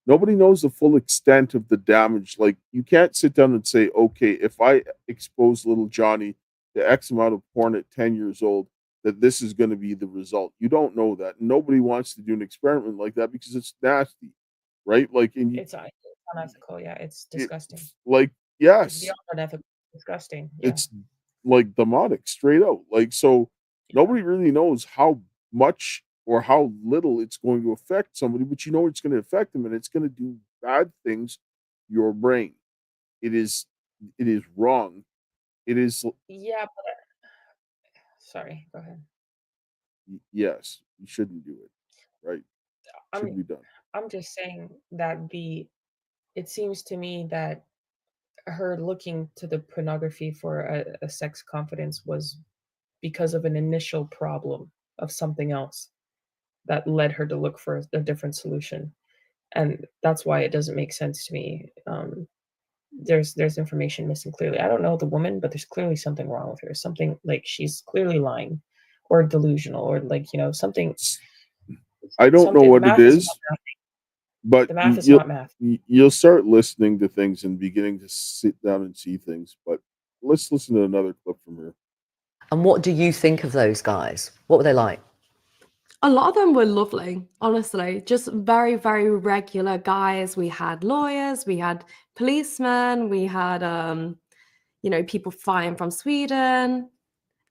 [SPEAKER 3] Nobody knows the full extent of the damage. Like, you can't sit down and say, okay, if I expose little Johnny to X amount of porn at 10 years old, that this is going to be the result. You don't know that. Nobody wants to do an experiment like that because it's nasty, right? Like,
[SPEAKER 1] It's unethical. Yeah, it's disgusting.
[SPEAKER 3] Like,
[SPEAKER 1] It's
[SPEAKER 3] yes,
[SPEAKER 1] beyond unethical. Disgusting. Yeah.
[SPEAKER 3] it's like demonic, straight out. Like, so nobody really knows how much or how little it's going to affect somebody, but you know it's going to affect them, and it's going to do bad things to your brain. It is wrong. It is
[SPEAKER 1] Yeah, but sorry, go ahead.
[SPEAKER 3] yes, you shouldn't do it. Right?
[SPEAKER 1] I
[SPEAKER 3] Shouldn't
[SPEAKER 1] mean,
[SPEAKER 3] be done.
[SPEAKER 1] I'm just saying that it seems to me that her looking to the pornography for a sex confidence was because of an initial problem of something else that led her to look for a different solution. And that's why it doesn't make sense to me. There's information missing clearly. I don't know the woman, but there's clearly something wrong with her. Something like she's clearly lying or delusional or like, something.
[SPEAKER 3] I don't know what it is, but
[SPEAKER 1] the math is not math.
[SPEAKER 3] You'll start listening to things and beginning to sit down and see things. But let's listen to another clip from her.
[SPEAKER 4] And what do you think of those guys? What were they like?
[SPEAKER 5] A lot of them were lovely, honestly. Just very, very regular guys. We had lawyers, we had policemen, we had people flying from Sweden,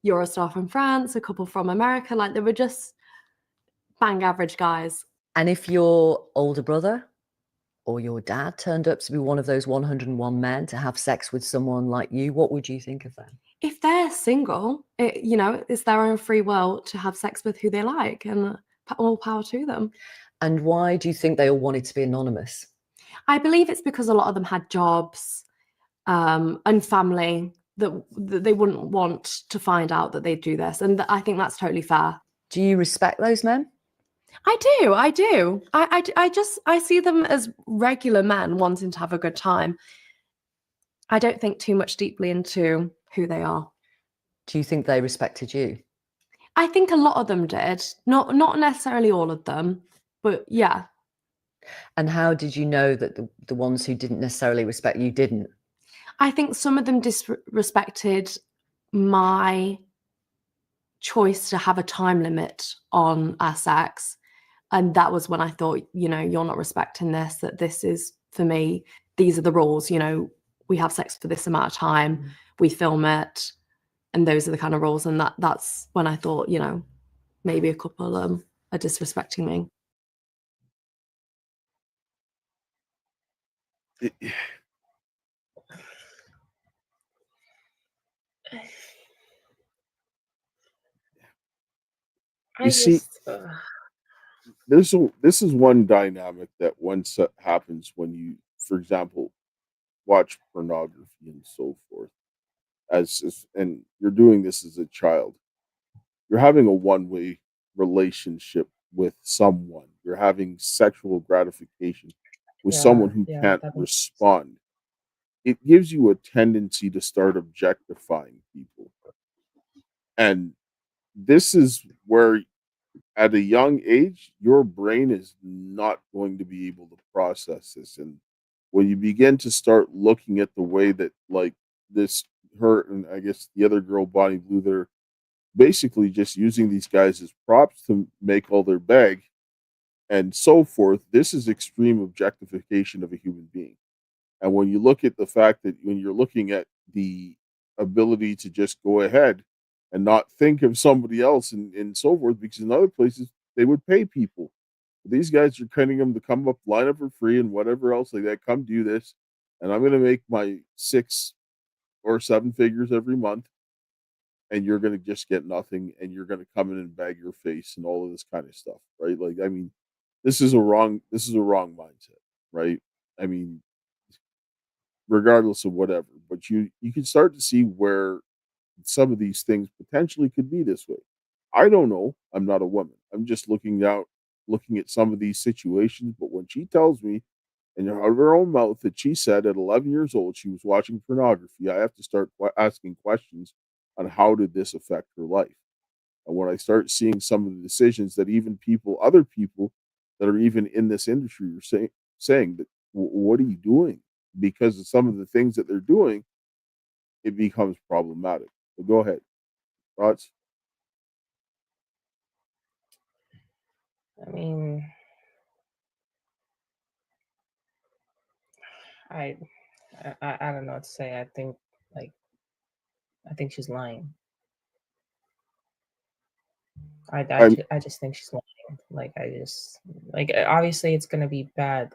[SPEAKER 5] Eurostar from France, a couple from America. Like they were just bang average guys.
[SPEAKER 4] And if your older brother or your dad turned up to be one of those 101 men to have sex with someone like you, what would you think of them?
[SPEAKER 5] If they're single, it's their own free will to have sex with who they like, and all power to them.
[SPEAKER 4] And why do you think they all wanted to be anonymous?
[SPEAKER 5] I believe it's because a lot of them had jobs and family that they wouldn't want to find out that they do this. And I think that's totally fair.
[SPEAKER 4] Do you respect those men?
[SPEAKER 5] I do. I see them as regular men wanting to have a good time. I don't think too much deeply into who they are.
[SPEAKER 4] Do you think they respected you?
[SPEAKER 5] I think a lot of them did. Not necessarily all of them, but yeah.
[SPEAKER 4] And how did you know that the ones who didn't necessarily respect you didn't?
[SPEAKER 5] I think some of them disrespected my choice to have a time limit on our sex. And that was when I thought, you're not respecting this, that this is, for me, these are the rules, we have sex for this amount of time, we film it, and those are the kind of rules. And that's when I thought, maybe a couple are disrespecting me.
[SPEAKER 3] This is one dynamic that once happens when you, for example, watch pornography and so forth. And you're doing this as a child. You're having a one-way relationship with someone. You're having sexual gratification with someone who can't respond. It gives you a tendency to start objectifying people. And this is where, at a young age, your brain is not going to be able to process this. And when you begin to start looking at the way that, like, her and I guess the other girl, Bonnie Blue, they're basically just using these guys as props to make all their bag and so forth. This is extreme objectification of a human being. And when you look at the fact that when you're looking at the ability to just go ahead and not think of somebody else and so forth, because in other places they would pay people. These guys are training them to come up, line up for free and whatever else like that. Come do this, and I'm going to make my 6 or 7 figures every month, and you're going to just get nothing, and you're going to come in and bag your face and all of this kind of stuff, right? Like, I mean, this is a wrong mindset, right? I mean, regardless of whatever, but you can start to see where some of these things potentially could be this way. I don't know. I'm not a woman. I'm just looking at some of these situations. But when she tells me, and out of her own mouth, that she said at 11 years old she was watching pornography, I have to start asking questions on how did this affect her life. And when I start seeing some of the decisions that even other people that are even in this industry are saying that, what are you doing? Because of some of the things that they're doing, it becomes problematic. So go ahead. Thoughts?
[SPEAKER 1] I mean, I don't know what to say. I think she's lying. I just think she's lying. Obviously it's gonna be bad.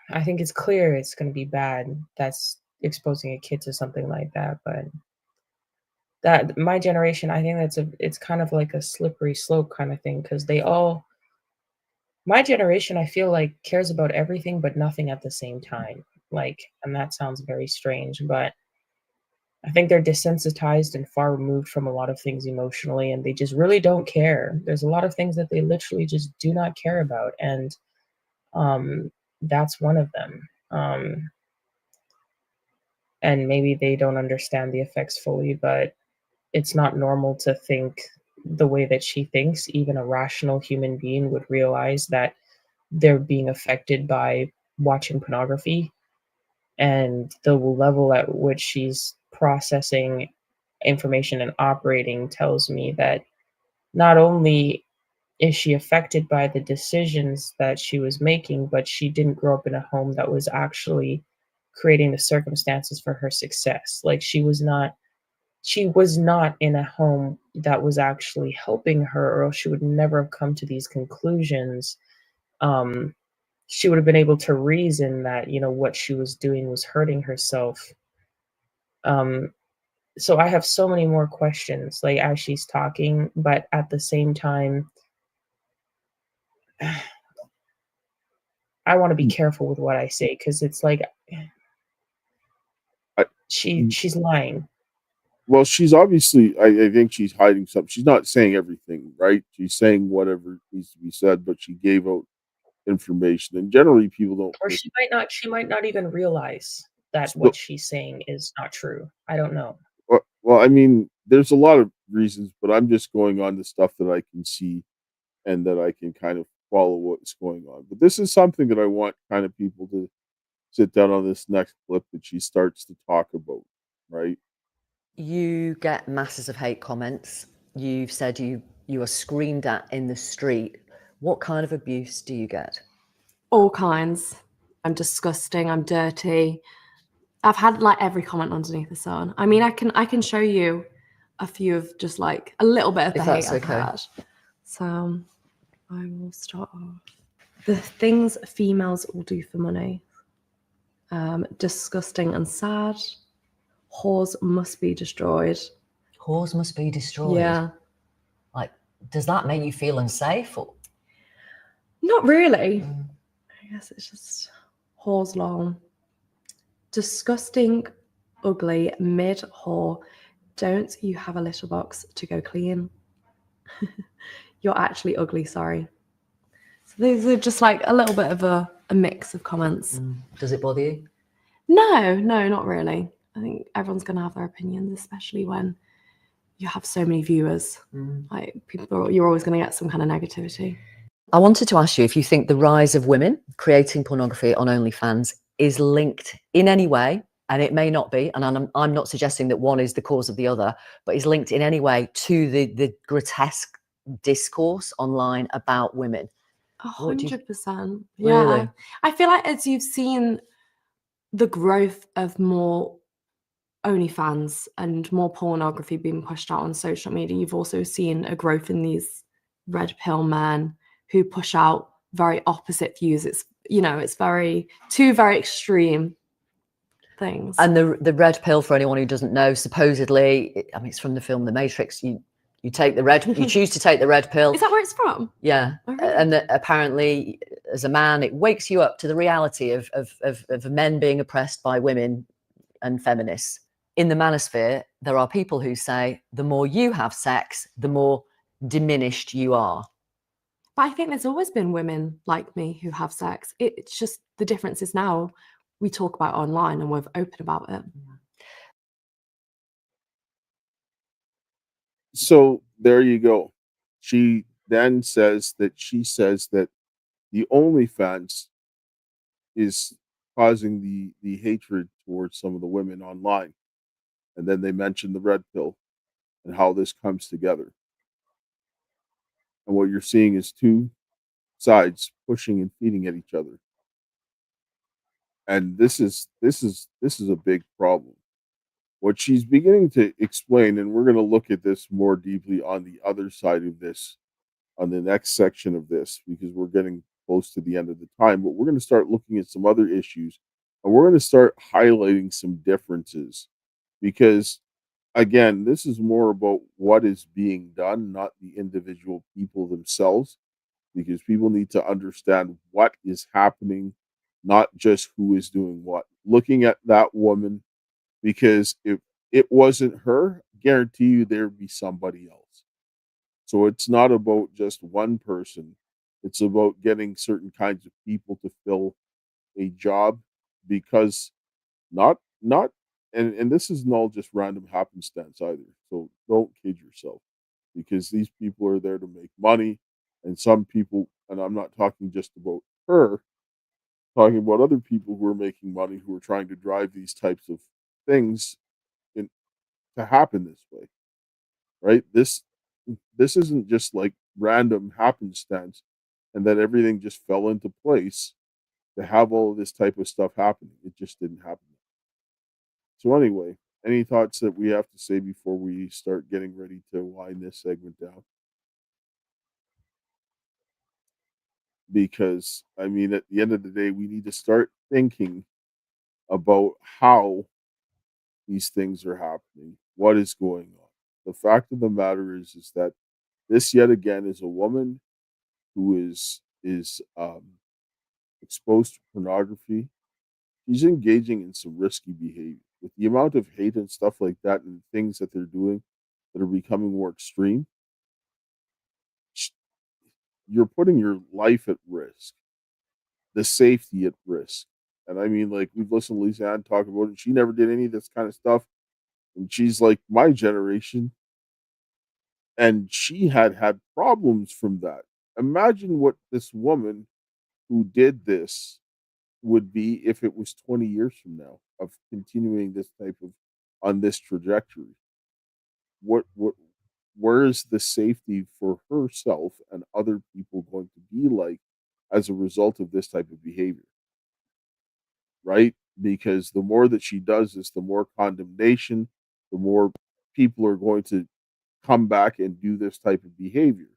[SPEAKER 1] I think it's clear it's gonna be bad. That's exposing a kid to something like that. But that my generation, I think it's kind of like a slippery slope kind of thing, because my generation, I feel like, cares about everything but nothing at the same time. And that sounds very strange, but I think they're desensitized and far removed from a lot of things emotionally, and they just really don't care. There's a lot of things that they literally just do not care about, and that's one of them. And maybe they don't understand the effects fully, but it's not normal to think the way that she thinks. Even a rational human being would realize that they're being affected by watching pornography, and the level at which she's processing information and operating tells me that not only is she affected by the decisions that she was making, but she didn't grow up in a home that was actually creating the circumstances for her success. She was not in a home that was actually helping her, or else she would never have come to these conclusions. She would have been able to reason that, what she was doing was hurting herself. So I have so many more questions, as she's talking, but at the same time, I want to be careful with what I say, because it's she's lying.
[SPEAKER 3] Well, she's obviously, I think she's hiding something. She's not saying everything, right? She's saying whatever needs to be said, but she gave out information, and generally people don't.
[SPEAKER 1] Or she might not even realize that what she's saying is not true. I don't know.
[SPEAKER 3] Well, I mean, there's a lot of reasons, but I'm just going on the stuff that I can see and that I can kind of follow what's going on. But this is something that I want kind of people to sit down on this next clip that she starts to talk about, right?
[SPEAKER 4] You get masses of hate comments. You've said you are screamed at in the street. What kind of abuse do you get?
[SPEAKER 5] All kinds. I'm disgusting. I'm dirty. I've had every comment underneath the sun. I mean, I can show you a few of just a little bit of the hate I've had. So I will start off. The things females will do for money. Disgusting and sad. Whores must be destroyed.
[SPEAKER 4] Whores must be destroyed?
[SPEAKER 5] Yeah.
[SPEAKER 4] Does that make you feel unsafe? Or?
[SPEAKER 5] Not really. I guess it's just whores long. Disgusting, ugly, mid-whore. Don't you have a litter box to go clean? You're actually ugly, sorry. So these are just a little bit of a mix of comments.
[SPEAKER 4] Does it bother you?
[SPEAKER 5] No, not really. I think everyone's going to have their opinions, especially when you have so many viewers. You're always going to get some kind of negativity.
[SPEAKER 4] I wanted to ask you if you think the rise of women creating pornography on OnlyFans is linked in any way, and it may not be, and I'm not suggesting that one is the cause of the other, but is linked in any way to the grotesque discourse online about women.
[SPEAKER 5] 100%.
[SPEAKER 4] Yeah. Really?
[SPEAKER 5] I feel like as you've seen the growth of more OnlyFans and more pornography being pushed out on social media, you've also seen a growth in these red pill men who push out very opposite views. It's two very extreme things.
[SPEAKER 4] And the red pill, for anyone who doesn't know, supposedly, I mean, it's from the film The Matrix. You take the red, you choose to take the red pill.
[SPEAKER 5] Is that where it's from?
[SPEAKER 4] Yeah.
[SPEAKER 5] Oh, really?
[SPEAKER 4] And that apparently, as a man, it wakes you up to the reality of men being oppressed by women and feminists. In the manosphere, there are people who say the more you have sex, the more diminished you are.
[SPEAKER 5] But I think there's always been women like me who have sex. It's just the difference is now we talk about it online and we're open about it.
[SPEAKER 3] So there you go. She then says that the OnlyFans is causing the hatred towards some of the women online. And then they mention the red pill and how this comes together. And what you're seeing is two sides pushing and feeding at each other. And this is a big problem. What she's beginning to explain, and we're going to look at this more deeply on the other side of this, on the next section of this, because we're getting close to the end of the time, but we're going to start looking at some other issues, and we're going to start highlighting some differences, because again, this is more about what is being done, not the individual people themselves, because people need to understand what is happening, not just who is doing what. Looking at that woman, because if it wasn't her, guarantee you there'd be somebody else. So it's not about just one person. It's about getting certain kinds of people to fill a job, because not and this isn't all just random happenstance either. So don't kid yourself, because these people are there to make money, and some people, and I'm not talking just about her, talking about other people who are making money, who are trying to drive these types of things in, to happen this way, right? This isn't just like random happenstance, and that everything just fell into place to have all of this type of stuff happening. It just didn't happen. So anyway, any thoughts that we have to say before we start getting ready to wind this segment down? Because I mean, at the end of the day, we need to start thinking about how these things are happening, what is going on. The fact of the matter is that this yet again is a woman who is exposed to pornography. She's engaging in some risky behavior with the amount of hate and stuff like that, and things that they're doing that are becoming more extreme. You're putting your life at risk, the safety at risk. And I mean, like, we've listened to Lisa Ann talk about it. She never did any of this kind of stuff. And she's like my generation. And she had problems from that. Imagine what this woman who did this would be if it was 20 years from now of continuing this type of on this trajectory. What where is the safety for herself and other people going to be like as a result of this type of behavior? Right? Because the more that she does this, the more condemnation, the more people are going to come back and do this type of behavior.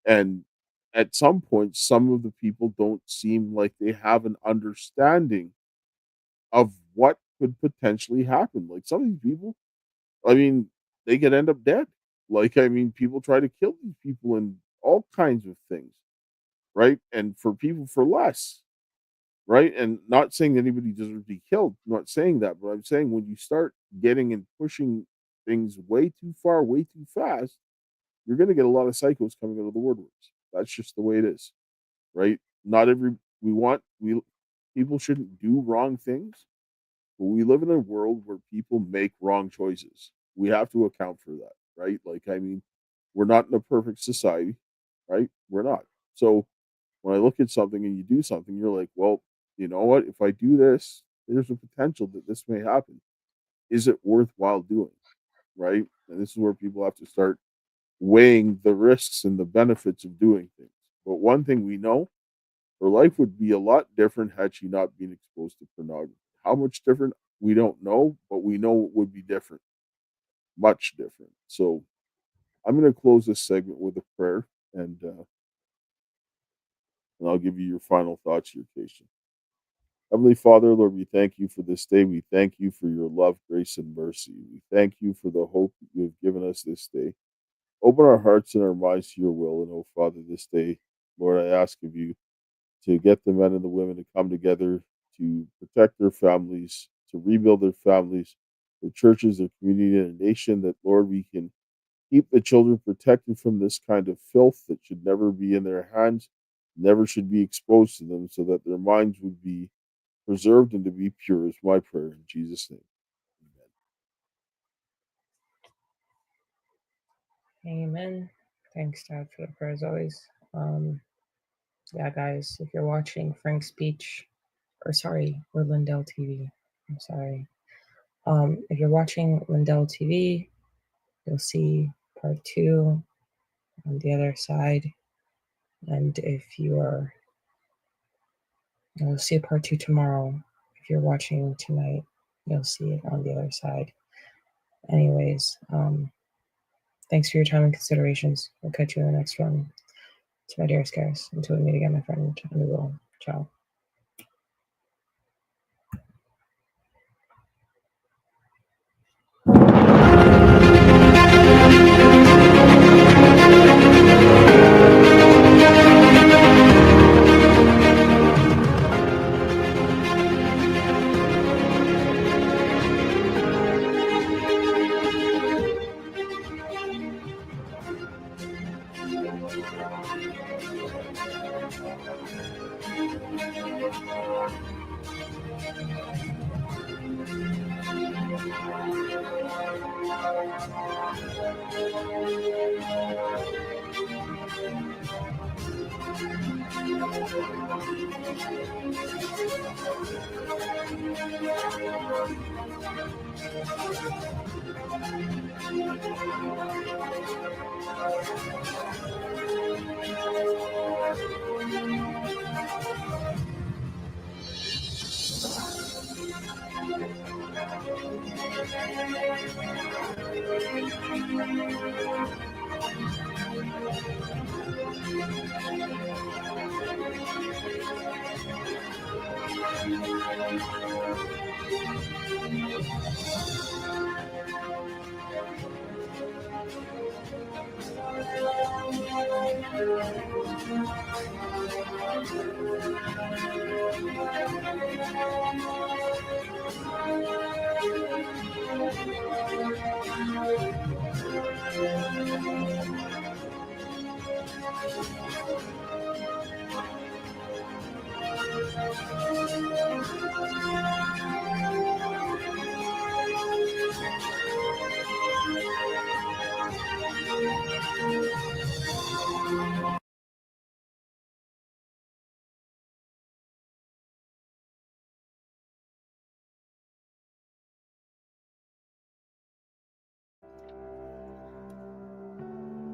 [SPEAKER 3] And at some point, some of the people don't seem like they have an understanding of what could potentially happen. Like, some of these people, I mean, they could end up dead. Like, I mean, people try to kill these people and all kinds of things, right? And for people for less, right? And not saying that anybody deserves to be killed. I'm not saying that, but I'm saying when you start getting and pushing things way too far, way too fast, you're going to get a lot of psychos coming out of the woodworks. That's just the way it is, right? Not every we people shouldn't do wrong things, but we live in a world where people make wrong choices. We have to account for that, right? Like, I mean, we're not in a perfect society, right? We're not. So when I look at something and you do something, you're like, well, you know what? If I do this, there's a potential that this may happen. Is it worthwhile doing? Right? And this is where people have to start weighing the risks and the benefits of doing things. But one thing we know, her life would be a lot different had she not been exposed to pornography. How much different? We don't know, but we know it would be different, much different. So I'm going to close this segment with a prayer, and I'll give you your final thoughts here, Kaysha. Heavenly Father, Lord, we thank you for this day. We thank you for your love, grace, and mercy. We thank you for the hope that you have given us this day. Open our hearts and our minds to your will. And, oh, Father, this day, Lord, I ask of you to get the men and the women to come together to protect their families, to rebuild their families, their churches, their community, and a nation, that, Lord, we can keep the children protected from this kind of filth that should never be in their hands, never should be exposed to them, so that their minds would be preserved and to be pure, is my prayer in Jesus' name.
[SPEAKER 1] Amen. Thanks, Dad, for the prayer as always. Yeah, guys, if you're watching Frank's speech, or Lindell TV, I'm sorry. If you're watching Lindell TV, you'll see part 2 on the other side. And if you'll see part 2 tomorrow. you're watching tonight, you'll see it on the other side. Anyways, thanks for your time and considerations. We'll catch you in the next one. To my dearest Karis, until we meet again, my friend, and we will. Ciao.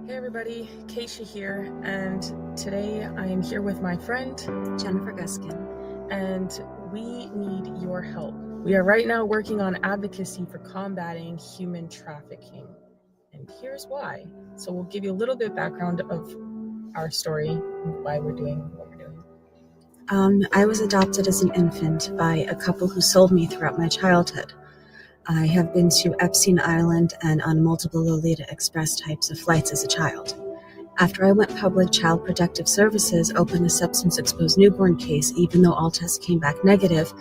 [SPEAKER 1] Hey everybody, Kaysha here, and today I am here with my friend
[SPEAKER 2] Jennifer Guskin,
[SPEAKER 1] and we need your help. We are right now working on advocacy for combating human trafficking, and here's why. So we'll give you a little bit of background of our story and why we're doing what we're doing.
[SPEAKER 2] I was adopted as an infant by a couple who sold me throughout my childhood. I have been to Epstein Island and on multiple Lolita Express types of flights as a child. After I went public, Child Protective Services opened a substance-exposed newborn case, even though all tests came back negative,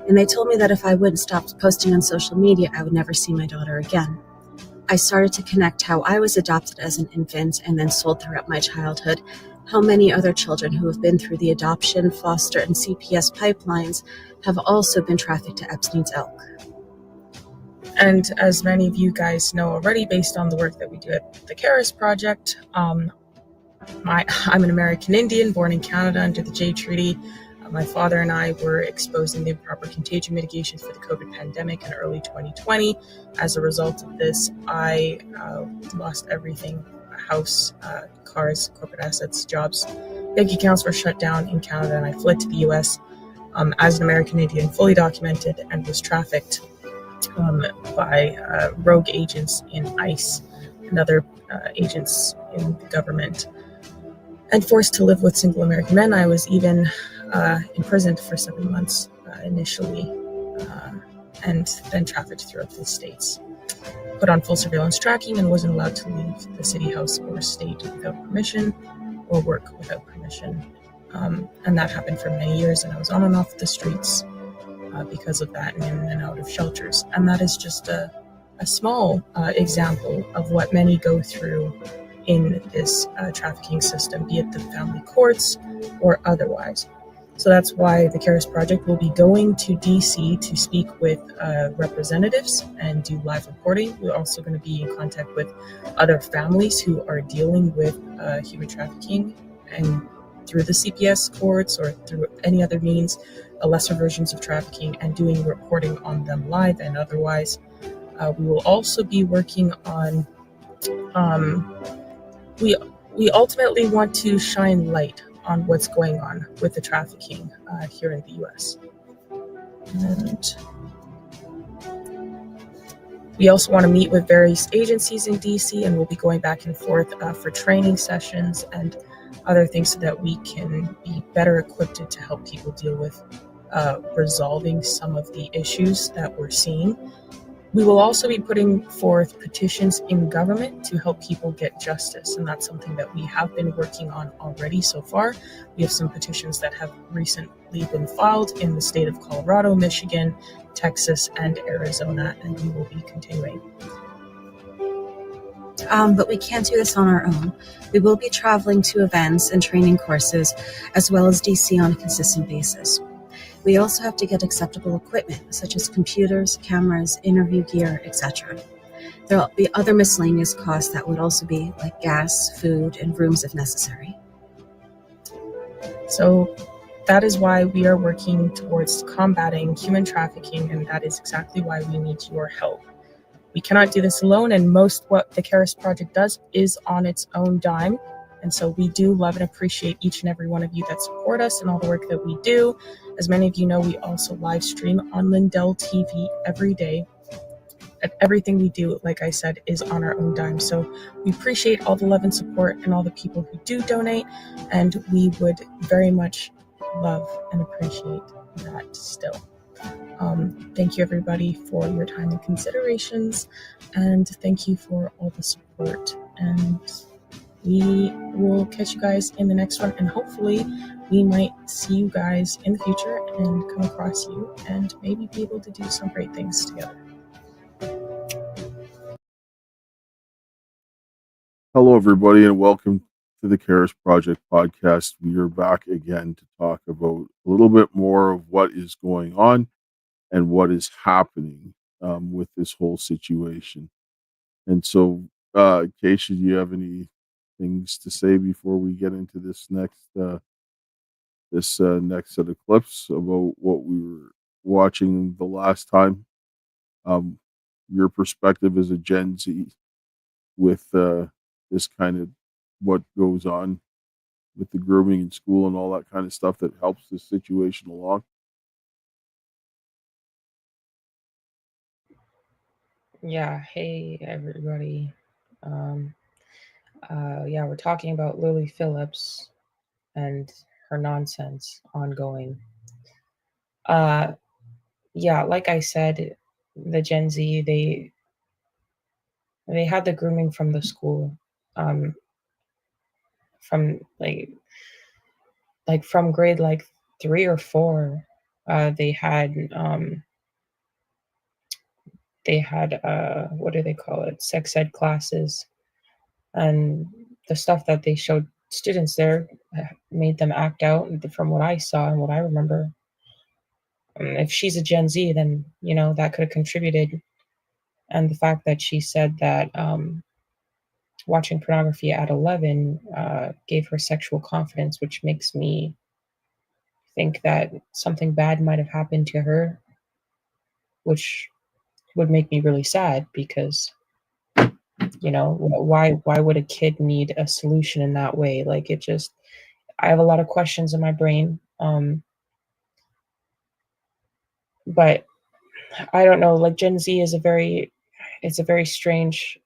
[SPEAKER 2] and they told me that if I wouldn't stop posting on social media, I would never see my daughter again. I started to connect how I was adopted as an infant and then sold throughout my childhood, how many other children who have been through the adoption, foster, and CPS pipelines have also been trafficked to Epstein's Elk.
[SPEAKER 1] And as many of you guys know already, based on the work that we do at the Karis Project, I'm an American Indian born in Canada under the J Treaty. My father and I were exposed in the improper contagion mitigation for the COVID pandemic in early 2020. As a result of this, I lost everything: a house, cars, corporate assets, jobs. Bank accounts were shut down in Canada, and I fled to the US as an American Indian, fully documented, and was trafficked by rogue agents in ICE and other agents in the government, and forced to live with single American men. I was even imprisoned for 7 months initially, and then trafficked throughout the states. Put on full surveillance tracking and wasn't allowed to leave the city house or state without permission or work without permission. And that happened for many years, and I was on and off the streets because of that, and in and out of shelters. And that is just a small example of what many go through in this trafficking system, be it the family courts or otherwise. So that's why the Karis Project will be going to DC to speak with representatives and do live reporting. We're also going to be in contact with other families who are dealing with human trafficking, and through the CPS courts or through any other means, lesser versions of trafficking, and doing reporting on them live and otherwise. We will also be working on, we ultimately want to shine light on what's going on with the trafficking here in the US. And we also want to meet with various agencies in DC, and we'll be going back and forth for training sessions and other things so that we can be better equipped to help people deal with resolving some of the issues that we're seeing. We will also be putting forth petitions in government to help people get justice, and that's something that we have been working on already so far. We have some petitions that have recently been filed in the state of Colorado, Michigan, Texas, and Arizona, and we will be continuing.
[SPEAKER 2] But we can't do this on our own. We will be traveling to events and training courses, as well as DC on a consistent basis. We also have to get acceptable equipment, such as computers, cameras, interview gear, etc. There will be other miscellaneous costs that would also be like gas, food, and rooms if necessary.
[SPEAKER 1] So that is why we are working towards combating human trafficking, and that is exactly why we need your help. We cannot do this alone, and most what the Karis Project does is on its own dime. And so we do love and appreciate each and every one of you that support us and all the work that we do. As many of you know, we also live stream on Lindell TV every day. And everything we do, like I said, is on our own dime. So we appreciate all the love and support and all the people who do donate. And we would very much love and appreciate that still. Thank you, everybody, for your time and considerations. And thank you for all the support. And we will catch you guys in the next one, and hopefully we might see you guys in the future and come across you and maybe be able to do some great things together.
[SPEAKER 3] Hello, everybody, and welcome to the Karis Project podcast. We are back again to talk about a little bit more of what is going on and what is happening with this whole situation. And so, Kaysha, do you have any things to say before we get into this next next set of clips about what we were watching the last time? Your perspective as a Gen Z with this kind of what goes on with the grooming in school and all that kind of stuff that helps this situation along.
[SPEAKER 1] Yeah, hey everybody. Yeah, we're talking about Lily Phillips and her nonsense ongoing. Yeah, like I said, the Gen Z, they had the grooming from the school, from from grade 3 or 4. They had what do they call it, sex ed classes, and the stuff that they showed students there made them act out. From what I saw and what I remember, if she's a Gen Z, then that could have contributed. And the fact that she said that watching pornography at 11 gave her sexual confidence, which makes me think that something bad might have happened to her, which would make me really sad, because why would a kid need a solution in that way? I have a lot of questions in my brain, but I don't know, Gen Z is it's a very strange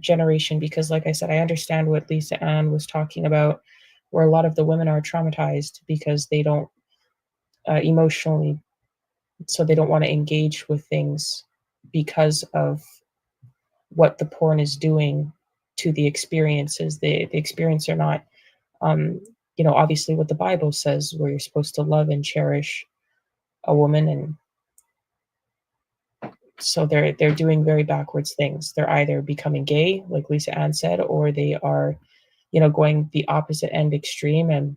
[SPEAKER 1] generation, because like I said, I understand what Lisa Ann was talking about, where a lot of the women are traumatized because they don't emotionally, so they don't want to engage with things because of what the porn is doing to the experiences. The experience are not obviously what the Bible says, where you're supposed to love and cherish a woman, and so they're doing very backwards things. They're either becoming gay, like Lisa Ann said, or they are going the opposite end extreme and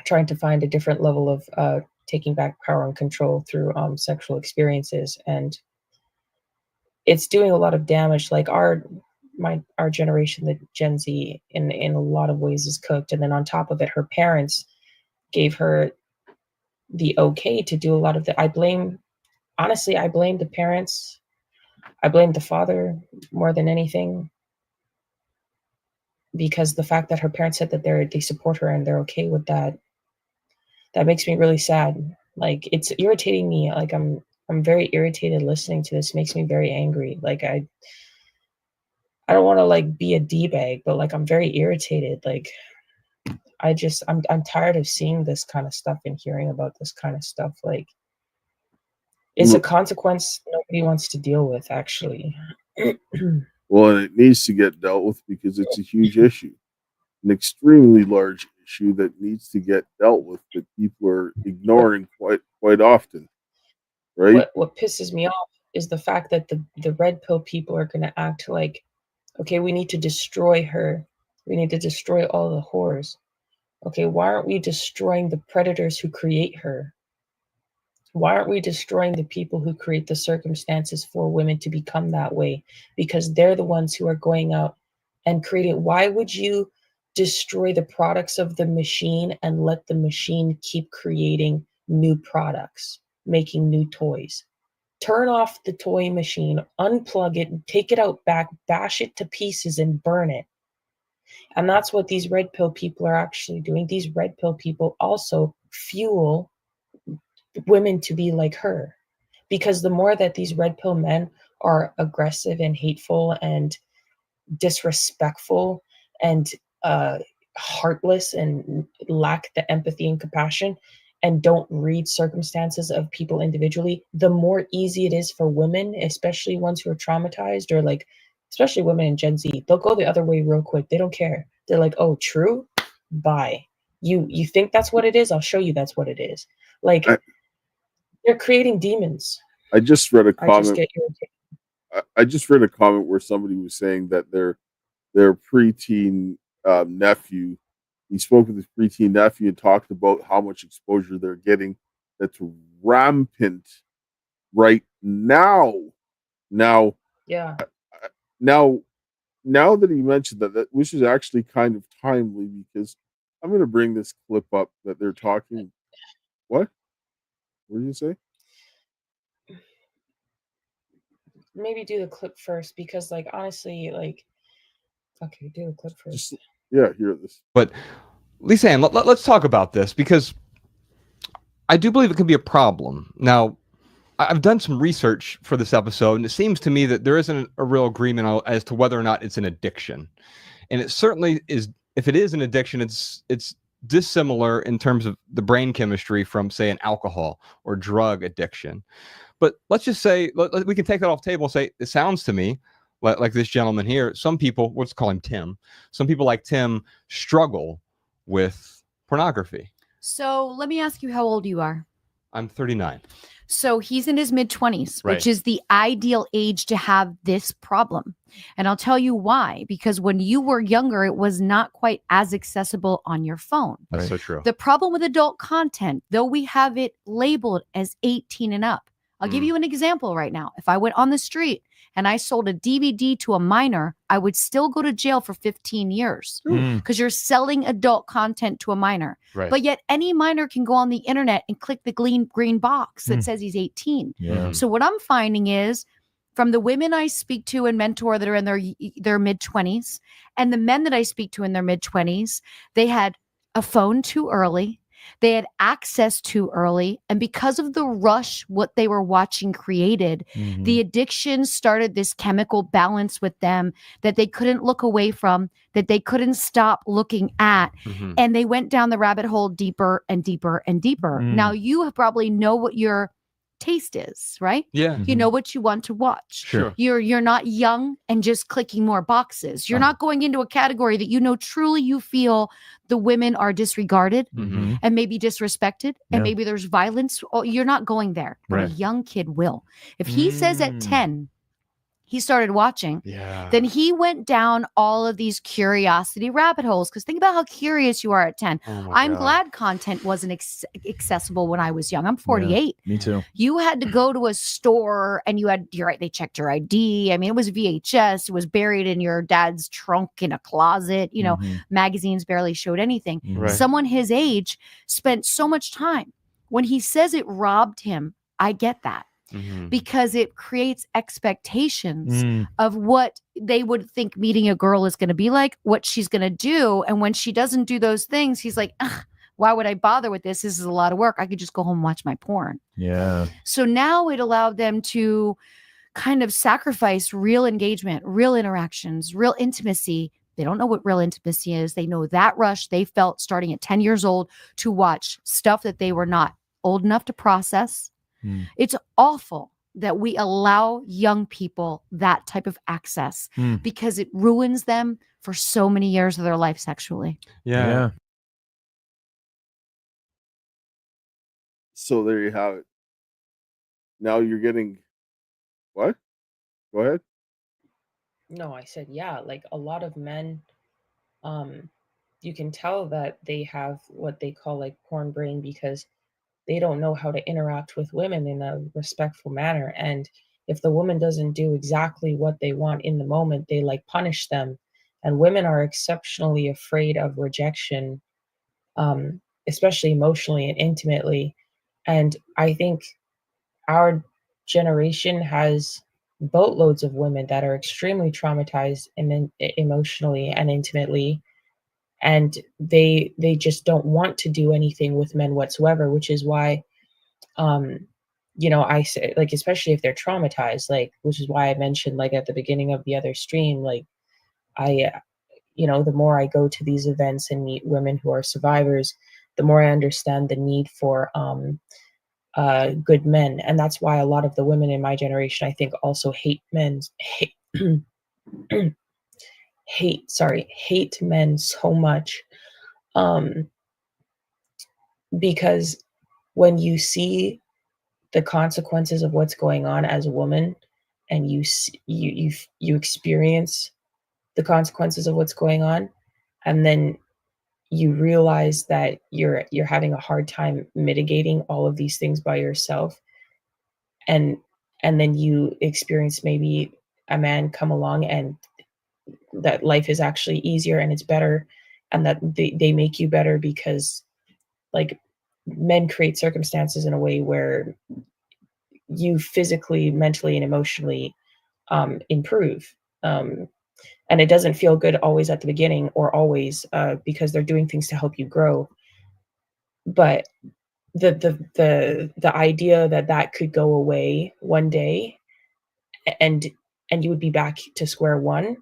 [SPEAKER 1] trying to find a different level of taking back power and control through sexual experiences. And it's doing a lot of damage. Our generation, the Gen Z, in a lot of ways is cooked. And then on top of it, her parents gave her the okay to do a lot of the, I blame the parents. I blame the father more than anything, because the fact that her parents said that they support her and they're okay with that, that makes me really sad. Like, it's irritating me. Like, I'm very irritated listening to this. It makes me very angry. Like, I don't want to like be a D-bag, but like I'm very irritated. Like, I'm tired of seeing this kind of stuff and hearing about this kind of stuff. Like, it's a consequence nobody wants to deal with, actually.
[SPEAKER 3] Well, and it needs to get dealt with because it's a huge issue, an extremely large issue that needs to get dealt with that people are ignoring quite often, right?
[SPEAKER 1] What pisses me off is the fact that the red pill people are going to act like, okay, we need to destroy her. We need to destroy all the whores. Okay, why aren't we destroying the predators who create her? Why aren't we destroying the people who create the circumstances for women to become that way? Because they're the ones who are going out and creating. Why would you destroy the products of the machine and let the machine keep creating new products, making new toys? Turn off the toy machine, unplug it, take it out back, bash it to pieces and burn it. And that's what these red pill people are actually doing. These red pill people also fuel women to be like her, because the more that these red pill men are aggressive and hateful and disrespectful and heartless and lack the empathy and compassion and don't read circumstances of people individually, the more easy it is for women, especially ones who are traumatized, or like especially women in Gen Z, they'll go the other way real quick. They don't care. They're like, oh, true, bye. You think that's what it is? I'll show you that's what it is. Like, they're creating demons.
[SPEAKER 3] I just read a comment.
[SPEAKER 1] I just get irritated.
[SPEAKER 3] I just read a comment where somebody was saying that their preteen nephew, he spoke with his preteen nephew and talked about how much exposure they're getting. That's rampant right now.
[SPEAKER 1] Yeah.
[SPEAKER 3] Now that he mentioned that which is actually kind of timely, because I'm going to bring this clip up that they're talking. What did you say?
[SPEAKER 1] Maybe do the clip first, because like honestly, like, okay, do the clip first.
[SPEAKER 3] Hear this.
[SPEAKER 8] But Lisa Ann, let's talk about this, because I do believe it can be a problem. Now, I've done some research for this episode, and it seems to me that there isn't a real agreement as to whether or not it's an addiction. And it certainly is. If it is an addiction, it's dissimilar in terms of the brain chemistry from, say, an alcohol or drug addiction. But let's just say, we can take that off the table and say, it sounds to me like this gentleman here, some people, let's call him Tim, some people like Tim struggle with pornography.
[SPEAKER 7] So let me ask you how old you are.
[SPEAKER 8] I'm 39.
[SPEAKER 7] So he's in his mid-20s,
[SPEAKER 8] Right.
[SPEAKER 7] which is the ideal age to have this problem. And I'll tell you why. Because when you were younger, it was not quite as accessible on your phone.
[SPEAKER 8] That's so true.
[SPEAKER 7] The problem with adult content, though we have it labeled as 18 and up. I'll give you an example right now. If I went on the street and I sold a DVD to a minor, I would still go to jail for 15 years because you're selling adult content to a minor.
[SPEAKER 8] Right.
[SPEAKER 7] But yet any minor can go on the internet and click the green box that says he's 18.
[SPEAKER 6] Yeah.
[SPEAKER 7] So what I'm finding is, from the women I speak to and mentor that are in their mid-20s, and the men that I speak to in their mid-20s, they had a phone too early. They had access too early. And because of the rush, what they were watching created, the addiction started this chemical balance with them that they couldn't look away from, that they couldn't stop looking at. And they went down the rabbit hole deeper and deeper and deeper. Now, you probably know what your taste is, right?
[SPEAKER 8] Yeah.
[SPEAKER 7] You know what you want to watch.
[SPEAKER 8] Sure.
[SPEAKER 7] You're not young and just clicking more boxes. You're not going into a category that you know truly you feel the women are disregarded and maybe disrespected and maybe there's violence. Oh, you're not going there. But a young kid will. If he says at 10 he started watching, then he went down all of these curiosity rabbit holes. Because think about how curious you are at 10. I'm glad content wasn't accessible when I was young. I'm 48.
[SPEAKER 6] Me too.
[SPEAKER 7] You had to go to a store and they checked your ID. I mean, it was VHS. It was buried in your dad's trunk in a closet. You know, magazines barely showed anything. Someone his age spent so much time. When he says it robbed him, I get that. Because it creates expectations of what they would think meeting a girl is going to be like, what she's going to do. And when she doesn't do those things, he's like, Why would I bother with this? This is a lot of work. I could just go home and watch my porn.
[SPEAKER 6] Yeah.
[SPEAKER 7] So now it allowed them to kind of sacrifice real engagement, real interactions, real intimacy. They don't know what real intimacy is. They know that rush they felt starting at 10 years old to watch stuff that they were not old enough to process. It's awful that we allow young people that type of access because it ruins them for so many years of their life sexually.
[SPEAKER 8] Yeah.
[SPEAKER 3] So there you have it. Now you're getting what? Go ahead.
[SPEAKER 1] No, I said, yeah, like a lot of men, you can tell that they have what they call like porn brain because they don't know how to interact with women in a respectful manner. And if the woman doesn't do exactly what they want in the moment, they like punish them. And women are exceptionally afraid of rejection, especially emotionally and intimately. And I think our generation has boatloads of women that are extremely traumatized emotionally and intimately, and they just don't want to do anything with men whatsoever, which is why I say, like, especially if they're traumatized, like, which is why I mentioned, like, at the beginning of the other stream, like, I the more I go to these events and meet women who are survivors, the more I understand the need for good men. And that's why a lot of the women in my generation, I think, also hate men so much, because when you see the consequences of what's going on as a woman, and you experience the consequences of what's going on, and then you realize that you're having a hard time mitigating all of these things by yourself, and then you experience maybe a man come along and that life is actually easier and it's better, and that they make you better because, like, men create circumstances in a way where you physically, mentally, and emotionally improve. And it doesn't feel good always at the beginning, or always, because they're doing things to help you grow. But the idea that could go away one day, and you would be back to square one,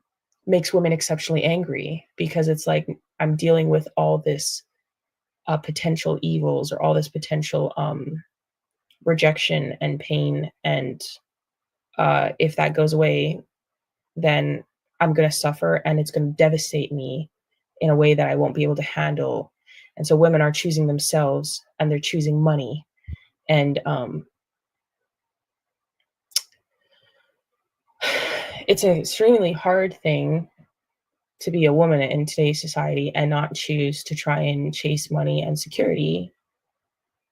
[SPEAKER 1] makes women exceptionally angry, because it's like, I'm dealing with all this potential evils, or all this potential rejection and pain, and if that goes away, then I'm going to suffer, and it's going to devastate me in a way that I won't be able to handle. And so women are choosing themselves, and they're choosing money. And it's an extremely hard thing to be a woman in today's society and not choose to try and chase money and security.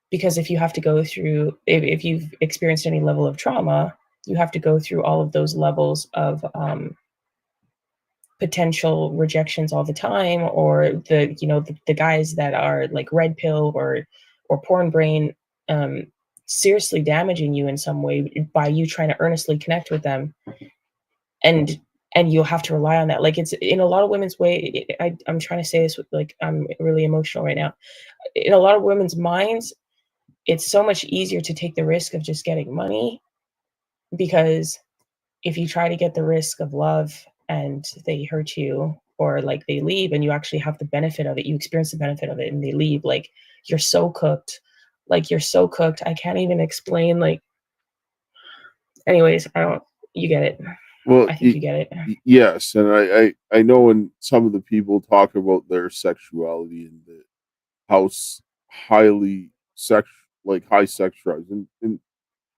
[SPEAKER 1] Because if you have to go through, if you've experienced any level of trauma, you have to go through all of those levels of potential rejections all the time, or the guys that are like red pill or porn brain, seriously damaging you in some way by you trying to earnestly connect with them, and you'll have to rely on that. Like, it's in a lot of women's way. I'm trying to say this with, like, I'm really emotional right now. In a lot of women's minds, it's so much easier to take the risk of just getting money, because if you try to get the risk of love and they hurt you, or like they leave, and you actually have the benefit of it, you experience the benefit of it, and they leave, like, you're so cooked. I can't even explain, like, anyways, you get it.
[SPEAKER 3] Well,
[SPEAKER 1] I think you get it.
[SPEAKER 3] Yes, and I know when some of the people talk about their sexuality and how highly high sex drives, and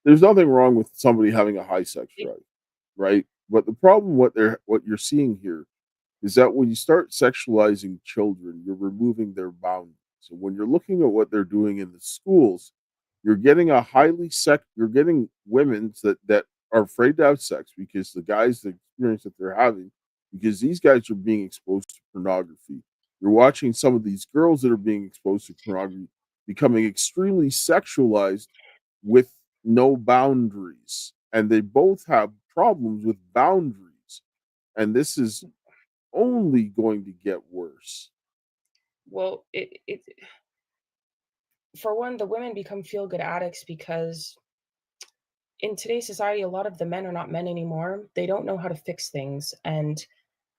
[SPEAKER 3] there's nothing wrong with somebody having a high sex drive, right? But the problem, what you're seeing here, is that when you start sexualizing children, you're removing their boundaries. So when you're looking at what they're doing in the schools, you're getting you're getting women that are afraid to have sex, because the experience that they're having, because these guys are being exposed to pornography. You're watching some of these girls that are being exposed to pornography becoming extremely sexualized with no boundaries, and they both have problems with boundaries, and this is only going to get worse.
[SPEAKER 1] Well, for one, the women become feel-good addicts because in today's society, a lot of the men are not men anymore. They don't know how to fix things, and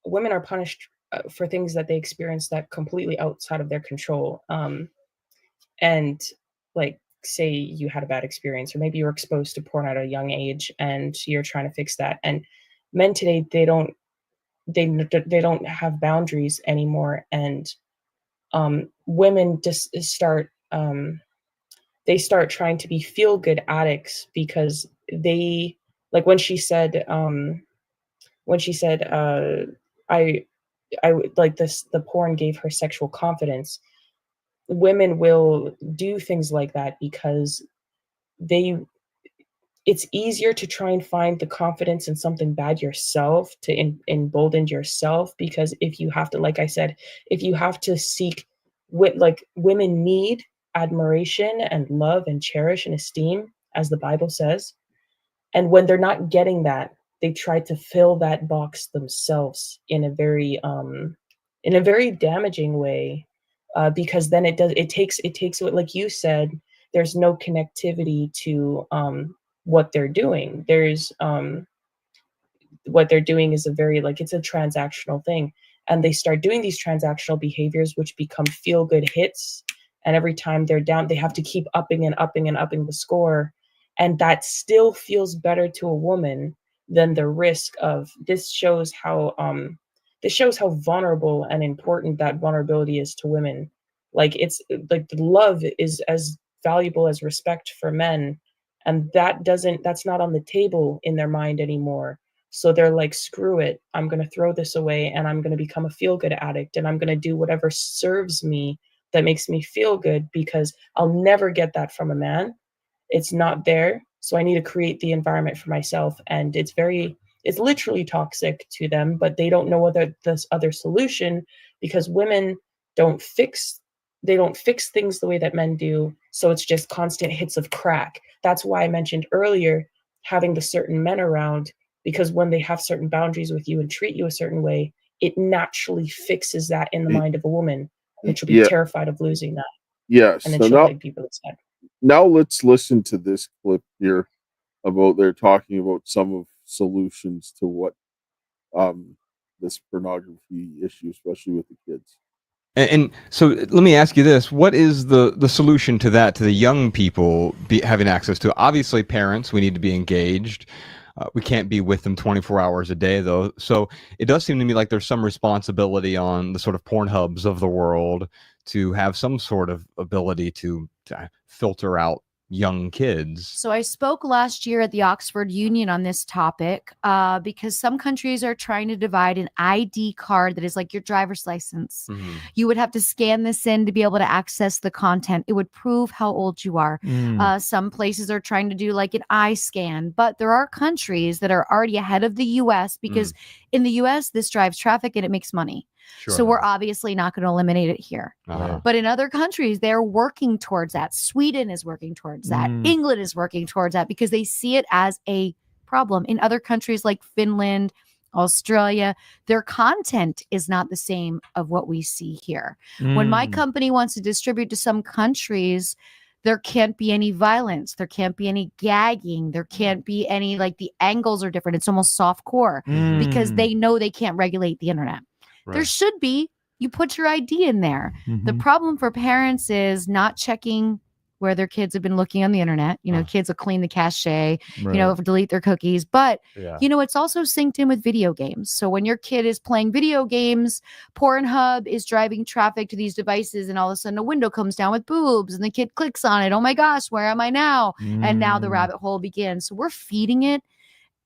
[SPEAKER 1] women are punished for things that they experience that completely outside of their control. And like, say you had a bad experience, or maybe you were exposed to porn at a young age, and you're trying to fix that. And men today, they don't have boundaries anymore, and women just start they start trying to be feel good addicts because they, like when she said I like this, the porn gave her sexual confidence. Women will do things like that because it's easier to try and find the confidence in something bad yourself, to embolden yourself, because if you have to, like I said, if you have to seek, like, women need admiration and love and cherish and esteem, as the Bible says. And when they're not getting that, they try to fill that box themselves in a very damaging way, because then it takes like you said, there's no connectivity to what they're doing. There's what they're doing is a very, like, it's a transactional thing, and they start doing these transactional behaviors which become feel good hits, and every time they're down, they have to keep upping and upping and upping the score, and that still feels better to a woman than the risk of this. Shows how vulnerable and important that vulnerability is to women. Like, it's like love is as valuable as respect for men, and that's not on the table in their mind anymore. So they're like, screw it, I'm going to throw this away, and I'm going to become a feel-good addict, and I'm going to do whatever serves me that makes me feel good, because I'll never get that from a man. It's not there. So I need to create the environment for myself. And it's literally toxic to them, but they don't know this other solution, because women don't fix things the way that men do. So it's just constant hits of crack. That's why I mentioned earlier having the certain men around, because when they have certain boundaries with you and treat you a certain way, it naturally fixes that in the mind of a woman, which will be terrified of losing that.
[SPEAKER 3] Yes.
[SPEAKER 1] And then she'll like people instead.
[SPEAKER 3] Now let's listen to this clip here about they're talking about some of solutions to what this pornography issue, especially with the kids.
[SPEAKER 8] And so let me ask you this: what is the solution to that, to the young people having access to? Obviously, parents, we need to be engaged. We can't be with them 24 hours a day, though. So it does seem to me like there's some responsibility on the sort of Pornhubs of the world to have some sort of ability to filter out young kids.
[SPEAKER 7] So I spoke last year at the Oxford Union on this topic because some countries are trying to divide an ID card that is like your driver's license. Mm-hmm. You would have to scan this in to be able to access the content. It would prove how old you are. Some places are trying to do like an eye scan, but there are countries that are already ahead of the US because in the US, this drives traffic and it makes money. Sure. So we're obviously not going to eliminate it here. But in other countries, they're working towards that. Sweden is working towards that. England is working towards that because they see it as a problem. In other countries like Finland, Australia, their content is not the same of what we see here. When my company wants to distribute to some countries, there can't be any violence. There can't be any gagging. There can't be any, like, the angles are different. It's almost soft core because they know they can't regulate the internet. Right. There should be. You put your ID in there. The problem for parents is not checking where their kids have been looking on the internet. You know, kids will clean the cache, you know, delete their cookies. But, you know, it's also synced in with video games. So when your kid is playing video games, Pornhub is driving traffic to these devices, and all of a sudden a window comes down with boobs and the kid clicks on it. Oh my gosh, where am I now? And now the rabbit hole begins. So we're feeding it,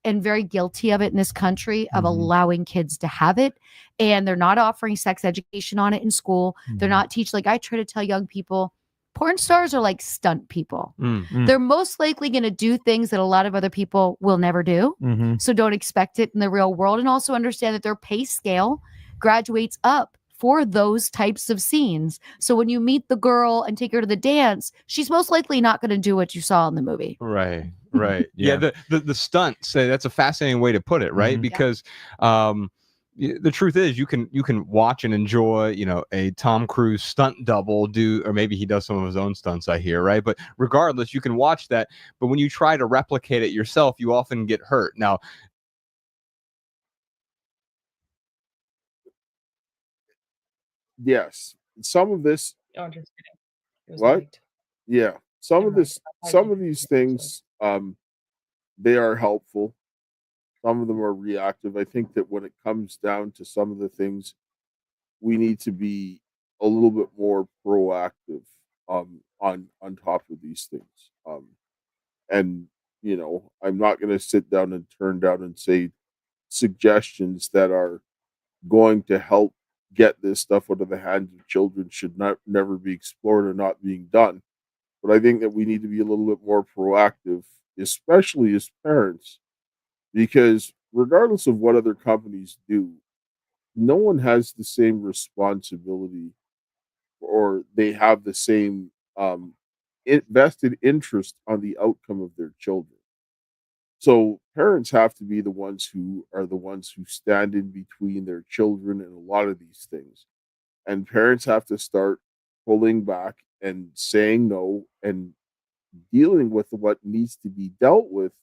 [SPEAKER 7] and very guilty of it in this country, of allowing kids to have it. And they're not offering sex education on it in school. They're not teaching. Like, I try to tell young people, porn stars are like stunt people. They're most likely going to do things that a lot of other people will never do. So don't expect it in the real world. And also understand that their pay scale graduates up for those types of scenes. So when you meet the girl and take her to the dance, she's most likely not going to do what you saw in the movie.
[SPEAKER 8] Right. Yeah. The stunts, that's a fascinating way to put it, right? Because the truth is you can watch and enjoy, you know, a Tom Cruise stunt double do, or maybe he does some of his own stunts, I hear, right? But regardless, you can watch that. But when you try to replicate it yourself, you often get hurt. Now,
[SPEAKER 3] yes, some of this.
[SPEAKER 1] Oh, just kidding. It was
[SPEAKER 3] What?
[SPEAKER 1] light.
[SPEAKER 3] Yeah, some
[SPEAKER 1] Never
[SPEAKER 3] of
[SPEAKER 1] mind.
[SPEAKER 3] this, some of these things, they are helpful. Some of them are reactive. I think that when it comes down to some of the things, we need to be a little bit more proactive on top of these things. And you know, I'm not going to sit down and turn down and say suggestions that are going to help get this stuff out of the hands of children should not never be explored or not being done. But I think that we need to be a little bit more proactive, especially as parents, because regardless of what other companies do, no one has the same responsibility or they have the same vested interest on the outcome of their children. So parents have to be the ones who stand in between their children and a lot of these things. And parents have to start pulling back and saying no and dealing with what needs to be dealt with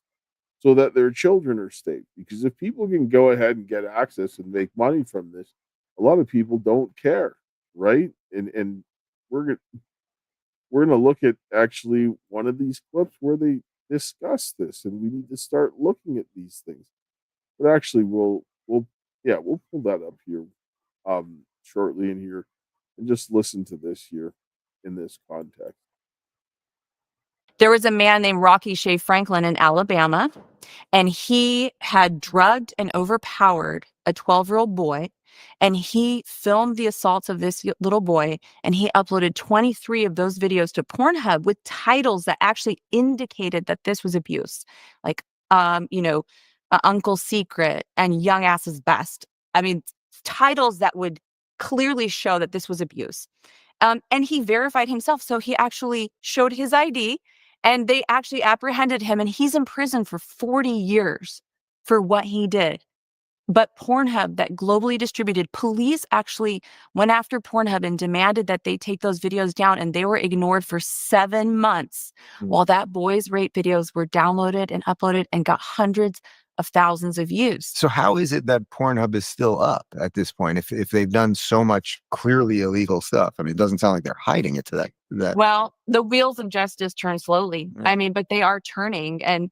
[SPEAKER 3] so that their children are safe. Because if people can go ahead and get access and make money from this, a lot of people don't care, right? And we're gonna look at actually one of these clips where they discuss this, and we need to start looking at these things. But actually, we'll pull that up here shortly in here and just listen to this here in this context.
[SPEAKER 13] There was a man named Rocky Shea Franklin in Alabama, and he had drugged and overpowered a 12-year-old boy, and he filmed the assaults of this little boy, and he uploaded 23 of those videos to Pornhub with titles that actually indicated that this was abuse, like, Uncle's Secret and Young Ass's Best. I mean, titles that would clearly show that this was abuse. And he verified himself. So he actually showed his ID, and they actually apprehended him, and he's in prison for 40 years for what he did. But Pornhub, that globally distributed, police actually went after Pornhub and demanded that they take those videos down, and they were ignored for 7 months while that boy's rape videos were downloaded and uploaded and got hundreds of thousands of views.
[SPEAKER 14] So how is it that Pornhub is still up at this point if they've done so much clearly illegal stuff? I mean, it doesn't sound like they're hiding it to that.
[SPEAKER 13] Well, the wheels of justice turn slowly.
[SPEAKER 14] Yeah.
[SPEAKER 13] I mean, but they are turning, and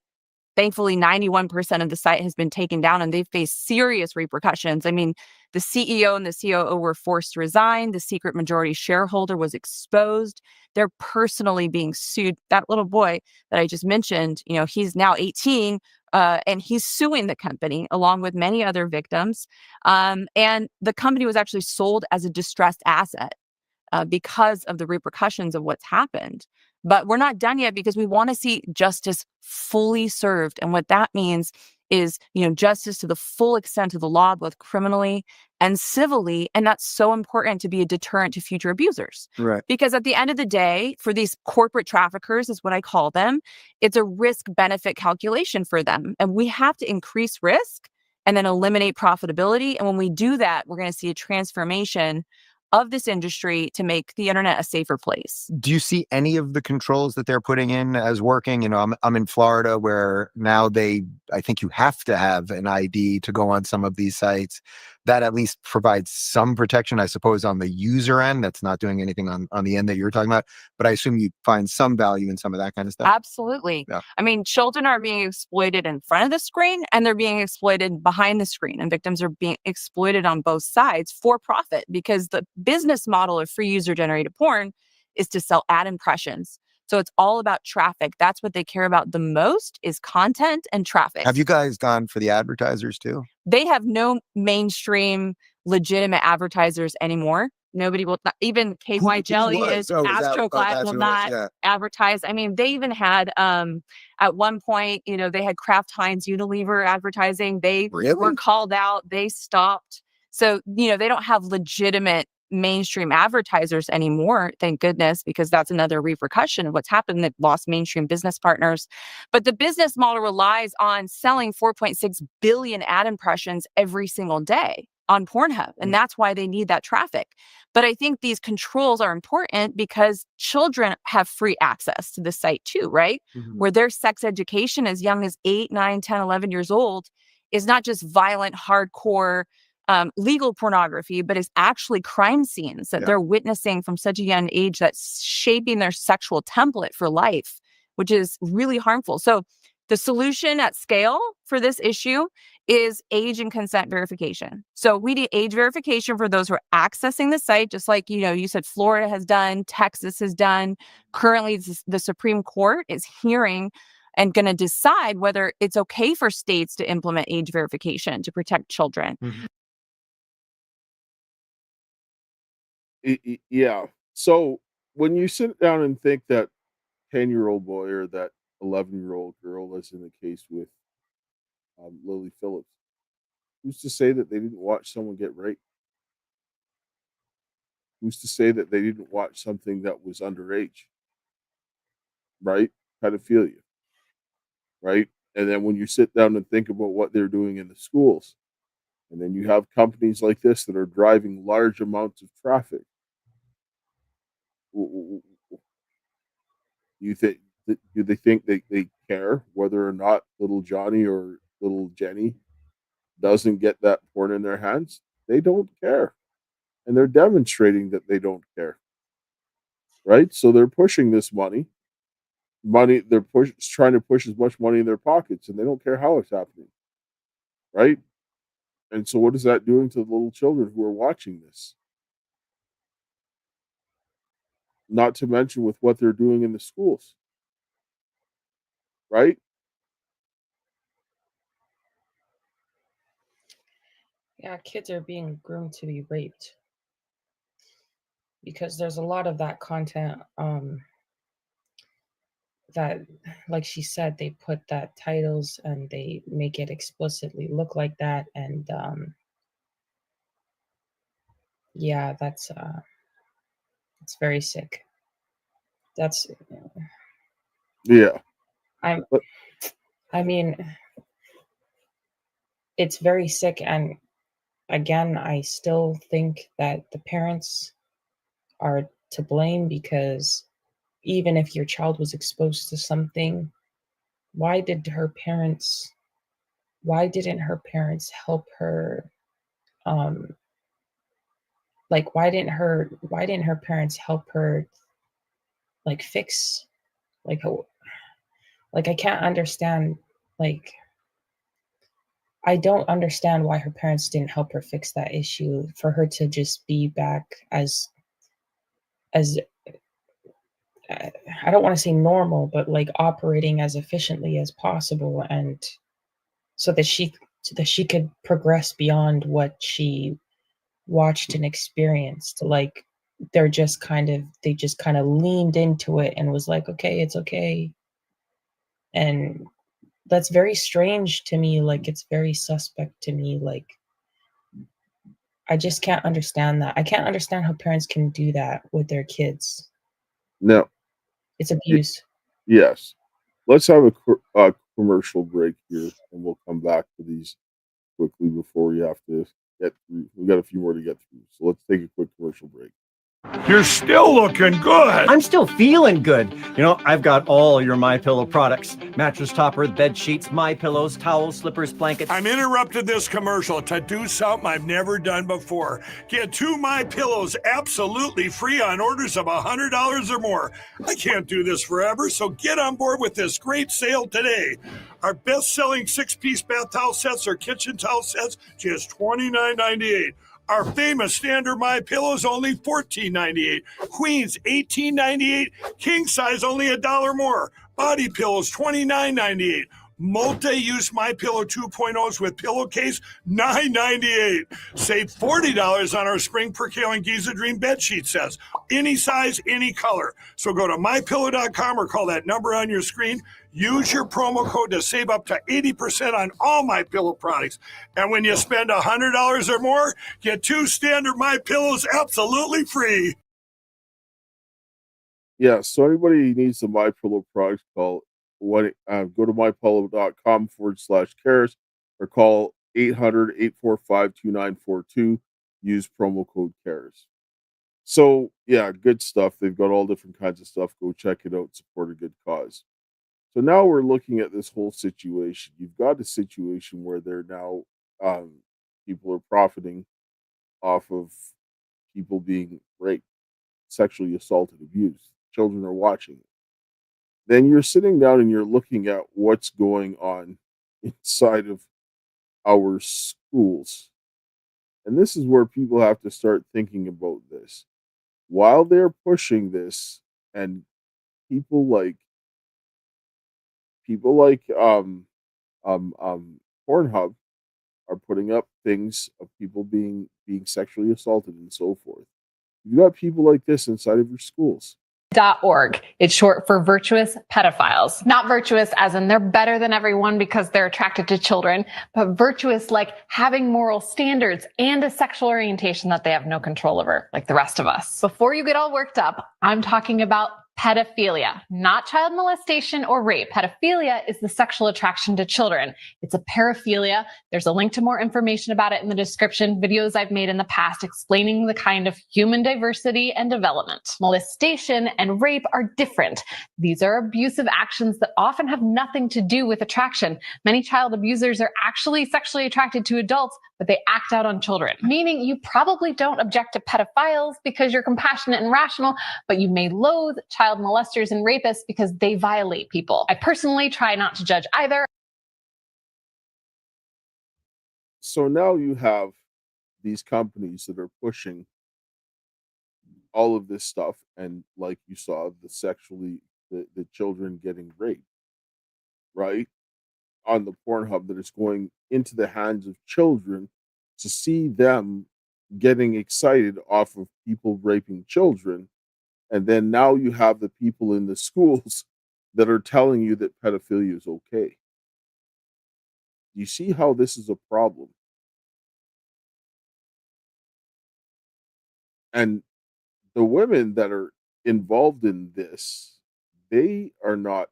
[SPEAKER 13] thankfully 91% of the site has been taken down, and they've faced serious repercussions. I mean, the CEO and the COO were forced to resign. The secret majority shareholder was exposed. They're personally being sued. That little boy that I just mentioned, he's now 18, and he's suing the company along with many other victims. And the company was actually sold as a distressed asset because of the repercussions of what's happened. But we're not done yet, because we want to see justice fully served. And what that means is, justice to the full extent of the law, both criminally and civilly. And that's so important to be a deterrent to future abusers.
[SPEAKER 14] Right.
[SPEAKER 13] Because at the end of the day, for these corporate traffickers, is what I call them, it's a risk-benefit calculation for them. And we have to increase risk and then eliminate profitability. And when we do that, we're going to see a transformation of this industry to make the internet a safer place.
[SPEAKER 14] Do you see any of the controls that they're putting in as working? I'm in Florida, where now I think you have to have an ID to go on some of these sites. That at least provides some protection, I suppose, on the user end. That's not doing anything on the end that you're talking about. But I assume you find some value in some of that kind of stuff.
[SPEAKER 13] Absolutely.
[SPEAKER 14] Yeah.
[SPEAKER 13] I mean, children are being exploited in front of the screen, and they're being exploited behind the screen. And victims are being exploited on both sides for profit, because the business model of free user-generated porn is to sell ad impressions. So it's all about traffic. That's what they care about the most, is content and traffic.
[SPEAKER 14] Have you guys gone for the advertisers too?
[SPEAKER 13] They have no mainstream legitimate advertisers anymore. Nobody will, even KY Jelly is Astroglide will not advertise. I mean, they even had at one point, they had Kraft Heinz Unilever advertising. They were called out. They stopped. So, they don't have legitimate mainstream advertisers anymore, thank goodness, because that's another repercussion of what's happened. They've lost mainstream business partners. But the business model relies on selling 4.6 billion ad impressions every single day on Pornhub. And that's why they need that traffic. But I think these controls are important because children have free access to the site too, right? Where their sex education as young as 8, 9, 10, 11 years old is not just violent, hardcore, legal pornography, but is actually crime scenes that they're witnessing from such a young age that's shaping their sexual template for life, which is really harmful. So the solution at scale for this issue is age and consent verification. So we need age verification for those who are accessing the site, just like, you said Florida has done, Texas has done. Currently, the Supreme Court is hearing and going to decide whether it's okay for states to implement age verification to protect children.
[SPEAKER 3] Yeah. So when you sit down and think that 10-year-old boy or that 11-year-old girl, as in the case with Lily Phillips, who's to say that they didn't watch someone get raped? Who's to say that they didn't watch something that was underage? Right? Pedophilia. Right? And then when you sit down and think about what they're doing in the schools, and then you have companies like this that are driving large amounts of traffic. You think do they think they care whether or not little Johnny or little Jenny doesn't get that porn in their hands? They don't care. And they're demonstrating that they don't care. Right? So they're pushing this money. They're trying to push as much money in their pockets, and they don't care how it's happening. Right? And so what is that doing to the little children who are watching this? Not to mention with what they're doing in the schools. Right?
[SPEAKER 1] Yeah, kids are being groomed to be raped because there's a lot of that content that, like she said, they put that titles and they make it explicitly look like that. And yeah, that's it's very sick. That's
[SPEAKER 3] Yeah.
[SPEAKER 1] I mean, it's very sick. And again, I still think that the parents are to blame because even if your child was exposed to something, why didn't her parents help her? Like, why didn't her parents help her, like, fix, like, I can't understand, like, I don't understand why her parents didn't help her fix that issue for her to just be back as I don't want to say normal, but like operating as efficiently as possible, and so that she could progress beyond what she watched and experienced. Like they just kind of leaned into it and was like, okay, it's okay. And that's very strange to me. Like it's very suspect to me. Like I just can't understand that. I can't understand how parents can do that with their kids.
[SPEAKER 3] No.
[SPEAKER 1] It's abuse.
[SPEAKER 3] Yes. Let's have a commercial break here, and we'll come back to these quickly before we have to get through. We got a few more to get through, so let's take a quick commercial break.
[SPEAKER 11] You're still looking good.
[SPEAKER 12] I'm still feeling good. I've got all your MyPillow products. Mattress topper, bed sheets, MyPillows, towels, slippers, blankets.
[SPEAKER 11] I'm interrupting this commercial to do something I've never done before. Get 2 MyPillows absolutely free on orders of $100 or more. I can't do this forever, so get on board with this great sale today. Our best-selling 6-piece bath towel sets or kitchen towel sets, just $29.98. Our famous standard MyPillow is only $14.98. Queens, $18.98. King size, only $1 more. Body pillows, $29.98. Multi-use MyPillow 2.0s with pillowcase, $9.98. Save $40 on our Spring Percale and Giza Dream bed sheet sets. Any size, any color. So go to MyPillow.com or call that number on your screen. Use your promo code to save up to 80% on all MyPillow products. And when you spend $100 or more, get 2 standard MyPillows absolutely free.
[SPEAKER 3] Yeah, so anybody who needs the MyPillow products, go to mypillow.com/Karis or call 800-845-2942. Use promo code Karis. So yeah, good stuff. They've got all different kinds of stuff. Go check it out. Support a good cause. So now we're looking at this whole situation. You've got a situation where they're now people are profiting off of people being raped, sexually assaulted, abused. Children are watching it. Then you're sitting down and you're looking at what's going on inside of our schools. And this is where people have to start thinking about this. While they're pushing this, and people like Pornhub are putting up things of people being sexually assaulted and so forth. You've got people like this inside of your schools.
[SPEAKER 15] .org. It's short for virtuous pedophiles. Not virtuous as in they're better than everyone because they're attracted to children, but virtuous like having moral standards and a sexual orientation that they have no control over, like the rest of us. Before you get all worked up, I'm talking about pedophilia, not child molestation or rape. Pedophilia is the sexual attraction to children. It's a paraphilia. There's a link to more information about it in the description, videos I've made in the past explaining the kind of human diversity and development. Molestation and rape are different. These are abusive actions that often have nothing to do with attraction. Many child abusers are actually sexually attracted to adults, but they act out on children. Meaning you probably don't object to pedophiles because you're compassionate and rational, but you may loathe child molesters and rapists because they violate people. I personally try not to judge either.
[SPEAKER 3] So now you have these companies that are pushing all of this stuff, and like you saw, the children getting raped, right? On the Pornhub, that is going into the hands of children to see them getting excited off of people raping children. And then now you have the people in the schools that are telling you that pedophilia is okay. You see how this is a problem? And the women that are involved in this, they are not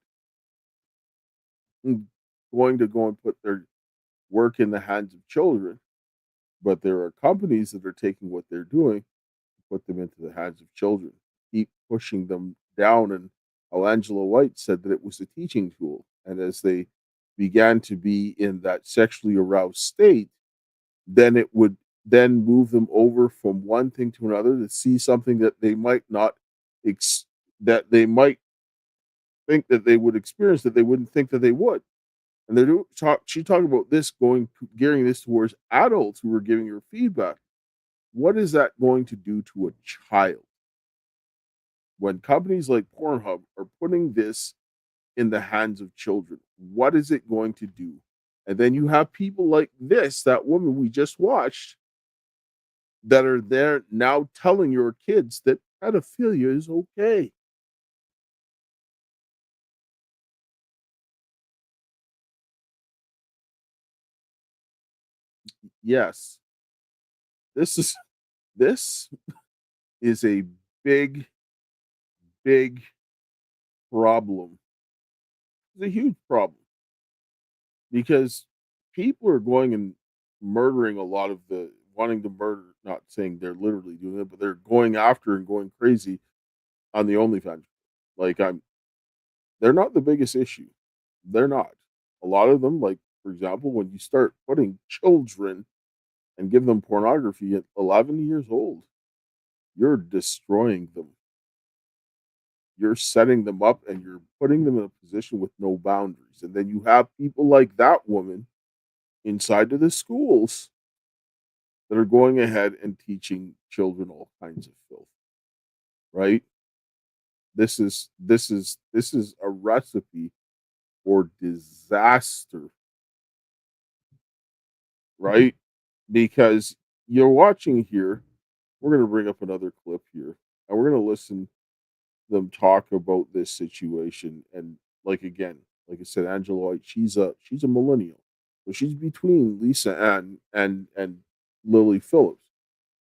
[SPEAKER 3] going to go and put their work in the hands of children, but there are companies that are taking what they're doing, put them into the hands of children, keep pushing them down. And how Angela White said that it was a teaching tool. And as they began to be in that sexually aroused state, then it would then move them over from one thing to another to see something that they might not that they might think that they would experience that they wouldn't think that they would. And she talked about this gearing this towards adults who were giving her feedback. What is that going to do to a child? When companies like Pornhub are putting this in the hands of children, what is it going to do? And then you have people like this, that woman we just watched, that are there now telling your kids that pedophilia is okay. Yes, this is a big problem. It's a huge problem because people are going and murdering a lot of the wanting to murder, not saying they're literally doing it, but they're going after and going crazy on the OnlyFans. They're not the biggest issue. They're not. A lot of them, like, for example, when you start putting children and give them pornography at 11 years old, you're destroying them. You're setting them up and you're putting them in a position with no boundaries. And then you have people like that woman inside of the schools that are going ahead and teaching children all kinds of filth. Right? This is a recipe for disaster. Right? Because you're watching here, we're going to bring up another clip here, and we're going to listen to them talk about this situation. And like I said, Angela White, she's a millennial, so she's between Lisa Ann and Lily Phillips,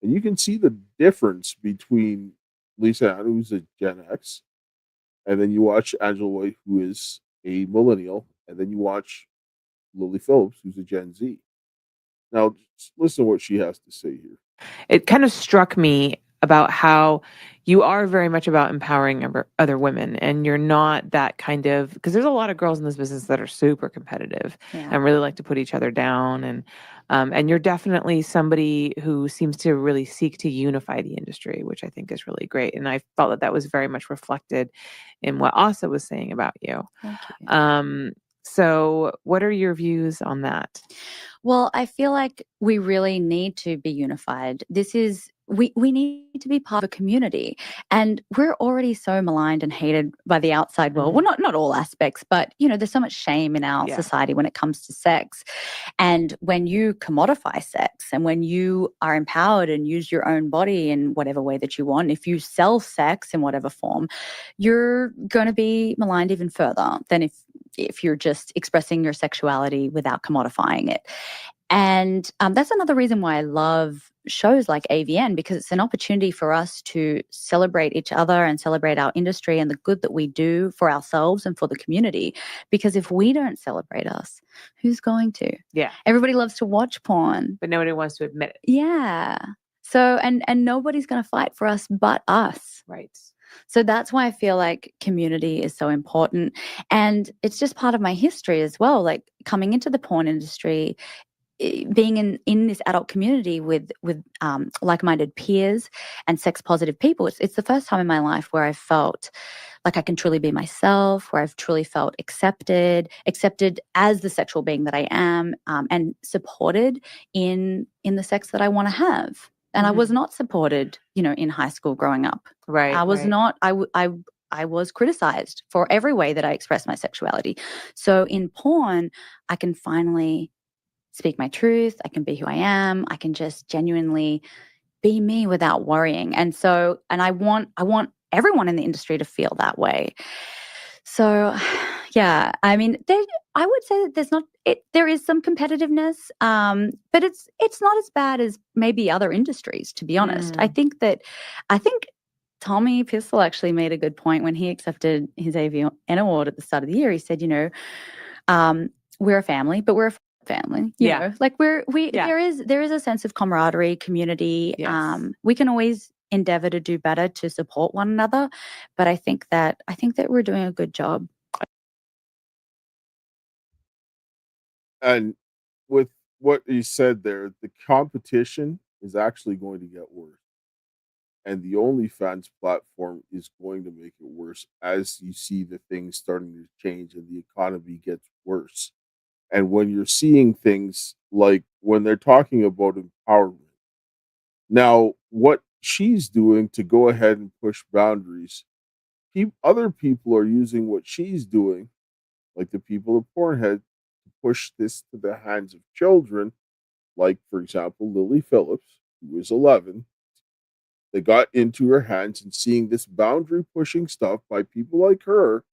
[SPEAKER 3] and you can see the difference between Lisa Ann, who's a Gen X, and then you watch Angela White, who is a millennial, and then you watch Lily Phillips, who's a Gen Z. Now, just listen to what she has to say here.
[SPEAKER 9] It kind of struck me about how you are very much about empowering other women, and you're not that kind of, because there's a lot of girls in this business that are super competitive and really like to put each other down, and you're definitely somebody who seems to really seek to unify the industry, which I think is really great. And I felt that was very much reflected in what Asa was saying about you.
[SPEAKER 10] Thank you.
[SPEAKER 9] So what are your views on that?
[SPEAKER 10] Well, I feel like we really need to be unified. We need to be part of a community, and we're already so maligned and hated by the outside world. Well, not all aspects, but there's so much shame in our society when it comes to sex. And when you commodify sex, and when you are empowered and use your own body in whatever way that you want, if you sell sex in whatever form, you're going to be maligned even further than if you're just expressing your sexuality without commodifying it. And that's another reason why I love shows like AVN, because it's an opportunity for us to celebrate each other and celebrate our industry and the good that we do for ourselves and for the community. Because if we don't celebrate us, who's going to?
[SPEAKER 9] Yeah.
[SPEAKER 10] Everybody loves to watch porn,
[SPEAKER 9] but nobody wants to admit it.
[SPEAKER 10] Yeah. So, and nobody's going to fight for us but us.
[SPEAKER 9] Right.
[SPEAKER 10] So that's why I feel like community is so important. And it's just part of my history as well. Like coming into the porn industry, being in this adult community with like-minded peers and sex-positive people, it's the first time in my life where I felt like I can truly be myself, where I've truly felt accepted as the sexual being that I am, and supported in the sex that I want to have. And I was not supported, in high school growing up.
[SPEAKER 9] Right.
[SPEAKER 10] I was not. I was criticized for every way that I expressed my sexuality. So in porn, I can finally speak my truth. I can be who I am. I can just genuinely be me without worrying. And I want everyone in the industry to feel that way. So, yeah, I mean, I would say that there is some competitiveness, but it's not as bad as maybe other industries, to be honest. I think Tommy Pistol actually made a good point when he accepted his AVN award at the start of the year. He said, we're a family, but we're a family, you know, like there is a sense of camaraderie, community.
[SPEAKER 9] Yes.
[SPEAKER 10] We can always endeavor to do better to support one another, but I think that we're doing a good job.
[SPEAKER 3] And with what you said there, the competition is actually going to get worse. And the OnlyFans platform is going to make it worse as you see the things starting to change and the economy gets worse. And when you're seeing things like when they're talking about empowerment, now what she's doing to go ahead and push boundaries, other people are using what she's doing, like the people of Pornhead, to push this to the hands of children, like, for example, Lily Phillips, who is 11. They got into her hands and seeing this boundary pushing stuff by people like her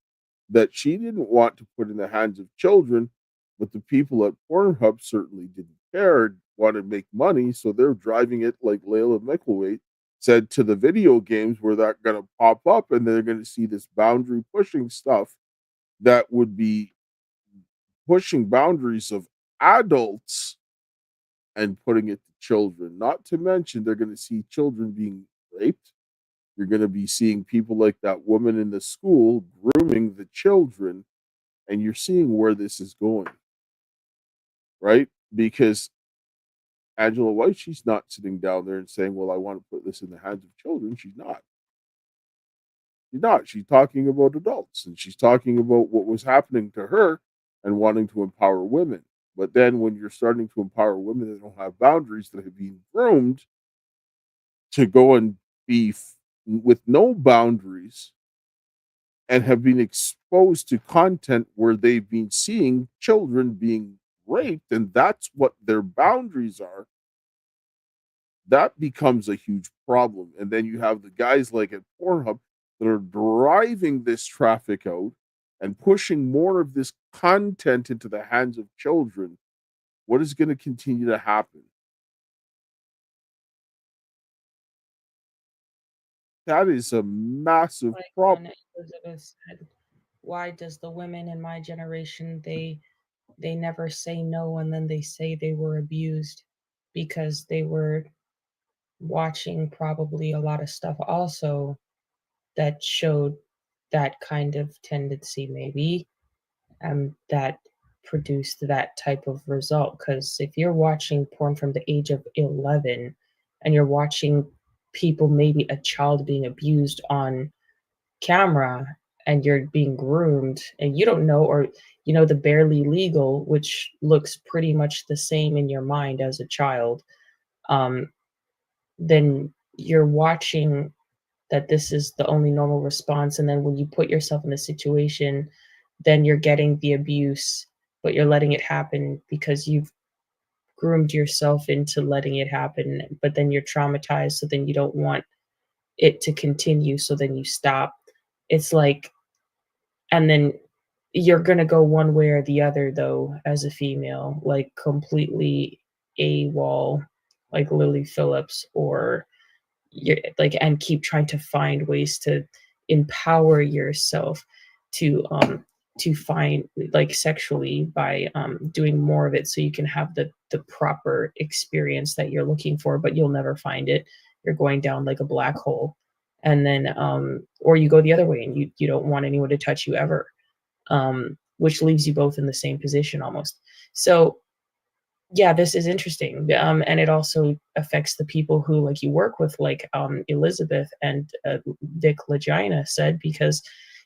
[SPEAKER 3] that she didn't want to put in the hands of children, but the people at Pornhub certainly didn't care, wanted to make money, so they're driving it like Layla Micklethwait said to the video games where they're going to pop up and they're going to see this boundary pushing stuff that would be pushing boundaries of adults and putting it to children. Not to mention they're going to see children being raped. You're going to be seeing people like that woman in the school grooming the children, and you're seeing where this is going, right? Because Angela White, she's not sitting down there and saying, well, I want to put this in the hands of children. She's not. She's not. She's talking about adults, and she's talking about what was happening to her and wanting to empower women. But then when you're starting to empower women that don't have boundaries, that have been groomed to go and be with no boundaries and have been exposed to content where they've been seeing children being raped, and that's what their boundaries are, that becomes a huge problem. And then you have the guys like at Pornhub that are driving this traffic out and pushing more of this content into the hands of children. What is going to continue to happen? That is a massive problem.
[SPEAKER 1] Elizabeth said, why does the women in my generation, they they never say no, and then they say they were abused because they were watching probably a lot of stuff also that showed that kind of tendency, maybe, that produced that type of result. Because if you're watching porn from the age of 11 and you're watching people, maybe a child being abused on camera, and you're being groomed and you don't know, or you know, the barely legal, which looks pretty much the same in your mind as a child, um, then you're watching that this is the only normal response. And then when you put yourself in the situation, then you're getting the abuse, but you're letting it happen because you've groomed yourself into letting it happen. But then you're traumatized, so then you don't want it to continue, so then you stop. It's like, and then you're going to go one way or the other, though, as a female, like completely AWOL, like Lily Phillips, or you're like, and keep trying to find ways to empower yourself to find, like, sexually by doing more of it, so you can have the proper experience that you're looking for, but you'll never find it. You're going down like a black hole. And then or you go the other way and you don't want anyone to touch you ever, which leaves you both in the same position almost. So yeah, this is interesting. And it also affects the people who, like, you work with, like Elizabeth and Vic Legina said, because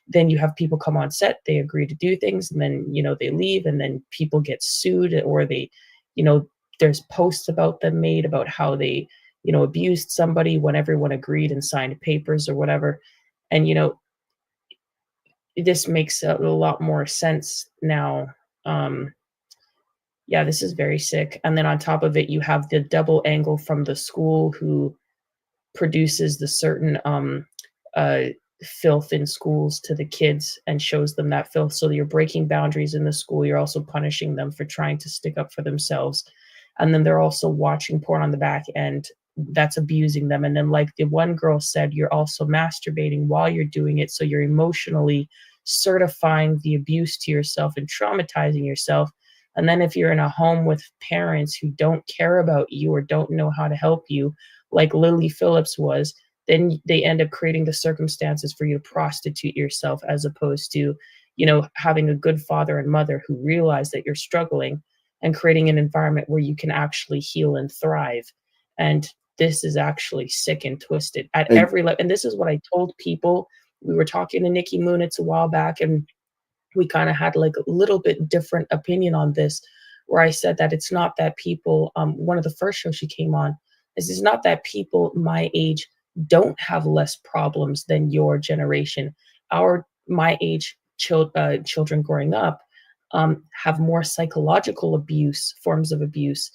[SPEAKER 1] then you have people come on set, they agree to do things, and then, you know, they leave, and then people get sued, or they, you know, there's posts about them made about how they, you know, abused somebody when everyone agreed and signed papers or whatever. And, you know, this makes a lot more sense now. Yeah, this is very sick. And then on top of it, you have the double angle from the school who produces the certain filth in schools to the kids and shows them that filth. So you're breaking boundaries in the school. You're also punishing them for trying to stick up for themselves. And then they're also watching porn on the back end. That's abusing them. And then, like the one girl said, you're also masturbating while you're doing it. So you're emotionally certifying the abuse to yourself and traumatizing yourself. And then if you're in a home with parents who don't care about you or don't know how to help you, like Lily Phillips was, then they end up creating the circumstances for you to prostitute yourself, as opposed to, you know, having a good father and mother who realize that you're struggling and creating an environment where you can actually heal and thrive. And this is actually sick and twisted at every level. And this is what I told people. We were talking to Nikki Munitz a while back, and we kind of had like a little bit different opinion on this, where I said that it's not that people, one of the first shows she came on, is it's not that people my age don't have less problems than your generation. My age children growing up have more psychological abuse, forms of abuse,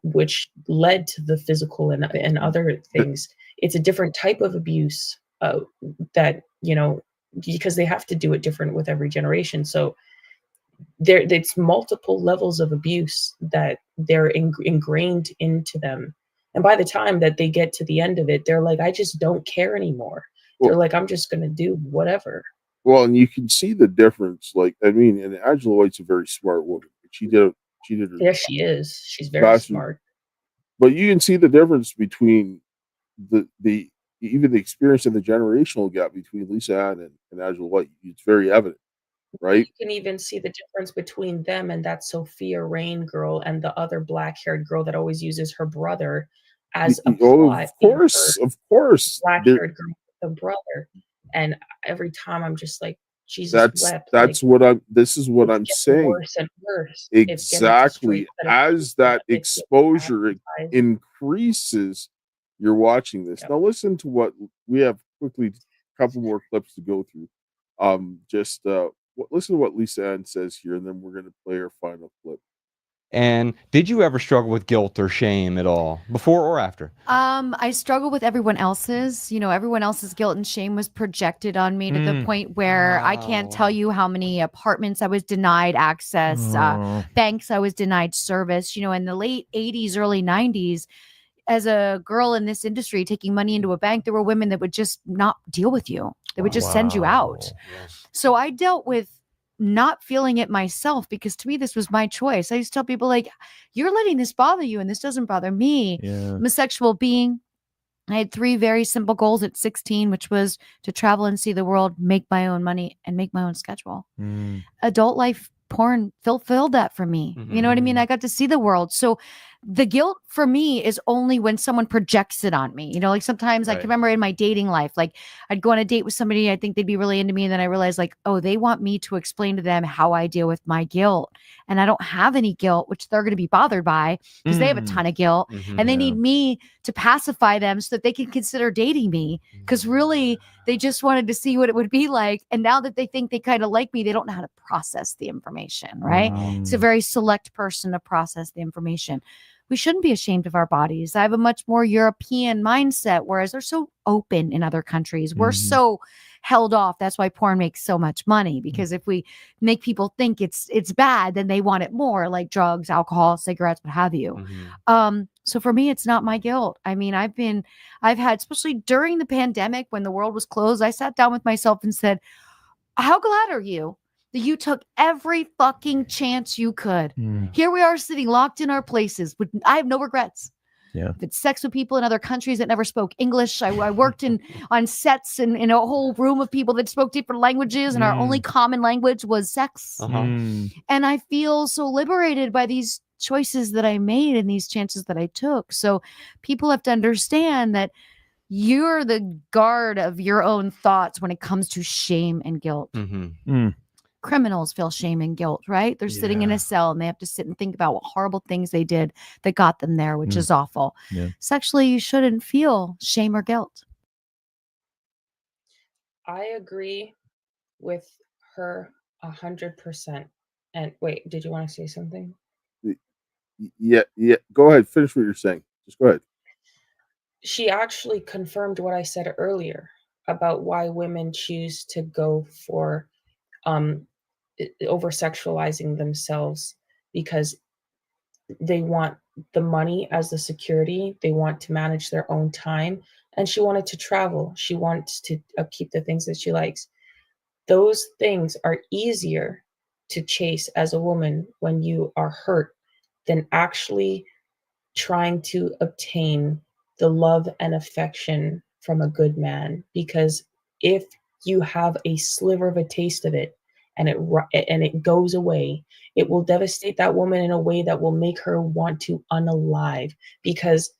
[SPEAKER 1] which led to the physical and other things. It's a different type of abuse that, you know, because they have to do it different with every generation. So it's multiple levels of abuse that they're ingrained into them. And by the time that they get to the end of it, they're like, I just don't care anymore. They're like, I'm just going to do whatever.
[SPEAKER 3] Well, and you can see the difference. Like, I mean, and Angela White's a very smart woman. She did her
[SPEAKER 1] Yes, she is. She's very smart.
[SPEAKER 3] But you can see the difference between the even the experience and the generational gap between Lisa Ann and Angela White. It's very evident, right?
[SPEAKER 1] You can even see the difference between them and that Sophia Rain girl and the other black-haired girl that always uses her brother as a plot.
[SPEAKER 3] Of course.
[SPEAKER 1] Black-haired girl with the brother. And every time I'm just like, Jesus wept.
[SPEAKER 3] This is what I'm saying.
[SPEAKER 1] Worse and worse.
[SPEAKER 3] Exactly. As that exposure increases, you're watching this. Now listen to what we have quickly, a couple more clips to go through. Listen to what Lisa Ann says here, and then we're going to play our final clip.
[SPEAKER 8] And did you ever struggle with guilt or shame at all, before or after?
[SPEAKER 7] I struggle with everyone else's. You know, everyone else's guilt and shame was projected on me to the point where I can't tell you how many apartments I was denied access, banks I was denied service. You know, in the late 80s, early 90s, as a girl in this industry taking money into a bank, there were women that would just not deal with you. They would just send you out. Yes. So I dealt with not feeling it myself, because to me, this was my choice. I used to tell people, like, you're letting this bother you and this doesn't bother me.
[SPEAKER 6] Yeah.
[SPEAKER 7] I'm a sexual being. I had 3 very simple goals at 16, which was to travel and see the world, make my own money, and make my own schedule. Adult life porn fulfilled that for me. You know what I mean? I got to see the world. So the guilt for me is only when someone projects it on me. You know, like sometimes I can remember in my dating life, like I'd go on a date with somebody, I think they'd be really into me. And then I realized, like, oh, they want me to explain to them how I deal with my guilt. And I don't have any guilt, which they're going to be bothered by because they have a ton of guilt. And they need me to pacify them so that they can consider dating me. Because really, they just wanted to see what it would be like. And now that they think they kind of like me, they don't know how to process the information, right? It's a very select person to process the information. We shouldn't be ashamed of our bodies. I have a much more European mindset, whereas they're so open in other countries. We're so held off. That's why porn makes so much money, because if we make people think it's bad, then they want it more, like drugs, alcohol, cigarettes, what have you. So for me, it's not my guilt. I mean, I've had, especially during the pandemic when the world was closed, I sat down with myself and said, how glad are you that you took every fucking chance you could? Here we are sitting locked in our places, but I have no regrets.
[SPEAKER 6] Yeah.
[SPEAKER 7] I've had sex with people in other countries that never spoke English. I worked on sets in a whole room of people that spoke different languages, and our only common language was sex. And I feel so liberated by these choices that I made and these chances that I took. So people have to understand that you're the guard of your own thoughts when it comes to shame and guilt. Criminals feel shame and guilt, right? They're sitting in a cell and they have to sit and think about what horrible things they did that got them there, which is awful. Sexually, you shouldn't feel shame or guilt.
[SPEAKER 1] I agree with her 100%. And wait, did you want to say something?
[SPEAKER 3] Yeah. Go ahead. Finish what you're saying. Just go ahead.
[SPEAKER 1] She actually confirmed what I said earlier about why women choose to go for over sexualizing themselves, because they want the money as the security. They want to manage their own time. And she wanted to travel. She wants to keep the things that she likes. Those things are easier to chase as a woman when you are hurt than actually trying to obtain the love and affection from a good man. Because if you have a sliver of a taste of it and it goes away, it will devastate that woman in a way that will make her want to unalive, because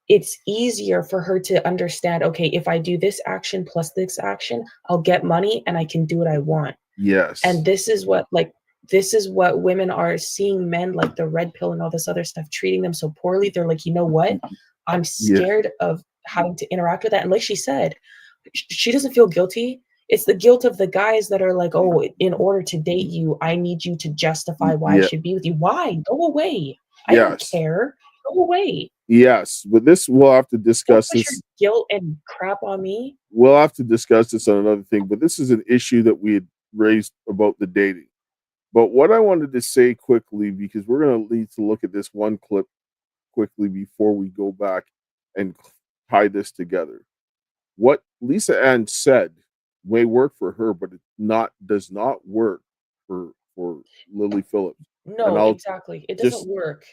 [SPEAKER 1] it's easier for her to understand, okay, if I do this action plus this action, I'll get money and I can do what I want.
[SPEAKER 3] Yes.
[SPEAKER 1] And this is what women are seeing men like the red pill and all this other stuff, treating them so poorly. They're like, you know what? I'm scared of having to interact with that. And like she said, she doesn't feel guilty. It's the guilt of the guys that are like, oh, in order to date you, I need you to justify why I should be with you. Why? Go away. I don't care. Go away.
[SPEAKER 3] Yes, but we'll have to discuss this.
[SPEAKER 1] Guilt and crap on me.
[SPEAKER 3] We'll have to discuss this on another thing, but this is an issue that we had raised about the dating. But what I wanted to say quickly, because we're going to need to look at this one clip quickly before we go back and tie this together. What Lisa Ann said may work for her, but it does not work for Lily Phillips.
[SPEAKER 1] No, exactly. It doesn't work.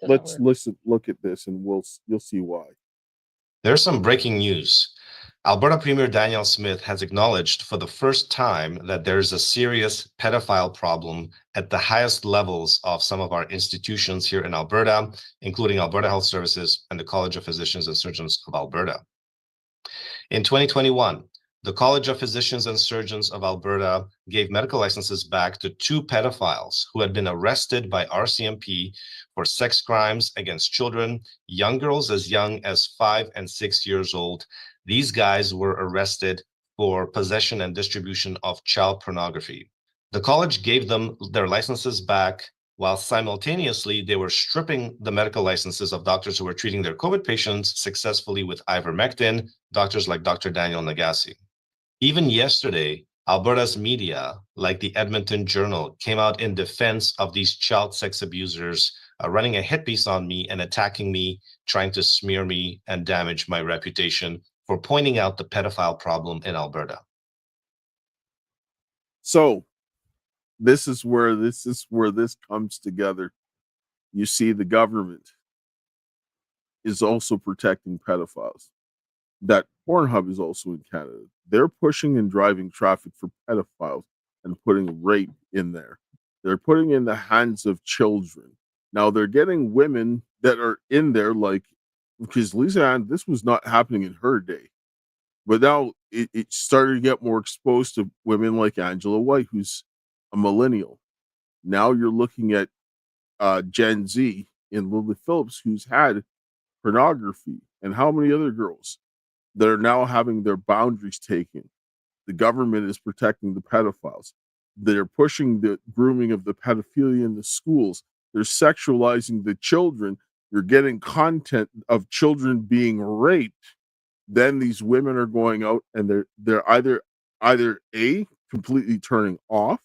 [SPEAKER 3] Let's look at this, and you'll see why.
[SPEAKER 16] There's some breaking news. Alberta Premier Danielle Smith has acknowledged for the first time that there's a serious pedophile problem at the highest levels of some of our institutions here in Alberta, including Alberta Health Services and the College of Physicians and Surgeons of Alberta. In 2021, the College of Physicians and Surgeons of Alberta gave medical licenses back to 2 pedophiles who had been arrested by RCMP for sex crimes against children, young girls as young as 5 and 6 years old. These guys were arrested for possession and distribution of child pornography. The college gave them their licenses back while simultaneously they were stripping the medical licenses of doctors who were treating their COVID patients successfully with ivermectin, doctors like Dr. Daniel Nagase. Even yesterday, Alberta's media, like the Edmonton Journal, came out in defense of these child sex abusers, running a hit piece on me and attacking me, trying to smear me and damage my reputation for pointing out the pedophile problem in Alberta.
[SPEAKER 3] So this is where this comes together. You see, the government is also protecting pedophiles. That Pornhub is also in Canada. They're pushing and driving traffic for pedophiles and putting rape in there. They're putting in the hands of children. Now they're getting women that are in there, like, because Lisa Ann, this was not happening in her day. But now it started to get more exposed to women like Angela White, who's a millennial. Now you're looking at Gen Z in Lily Phillips, who's had pornography, and how many other girls that are now having their boundaries taken. The government is protecting the pedophiles. They're pushing the grooming of the pedophilia in the schools. They're sexualizing the children. You're getting content of children being raped. Then these women are going out and they're either A, completely turning off,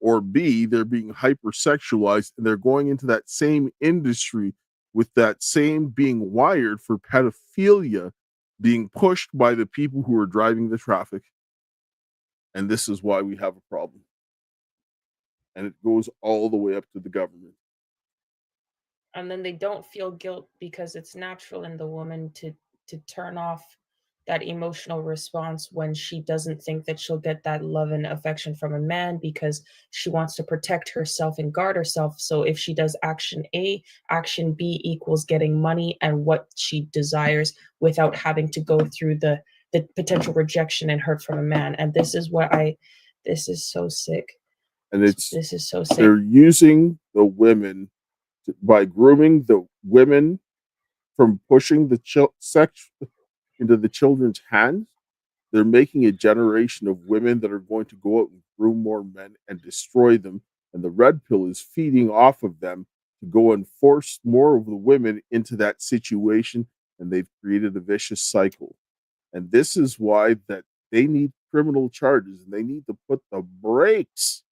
[SPEAKER 3] or B, they're being hypersexualized and they're going into that same industry with that same being wired for pedophilia being pushed by the people who are driving the traffic. And this is why we have a problem. And it goes all the way up to the government.
[SPEAKER 1] And then they don't feel guilt because it's natural in the woman to turn off that emotional response when she doesn't think that she'll get that love and affection from a man, because she wants to protect herself and guard herself. So if she does action A, action B equals getting money and what she desires without having to go through the potential rejection and hurt from a man. And this is this is so sick.
[SPEAKER 3] And
[SPEAKER 1] this is so sick.
[SPEAKER 3] They're using the women by grooming the women from pushing the sex into the children's hands. They're making a generation of women that are going to go out and groom more men and destroy them. And the red pill is feeding off of them to go and force more of the women into that situation. And they've created a vicious cycle. And this is why that they need criminal charges, and they need to put the brakes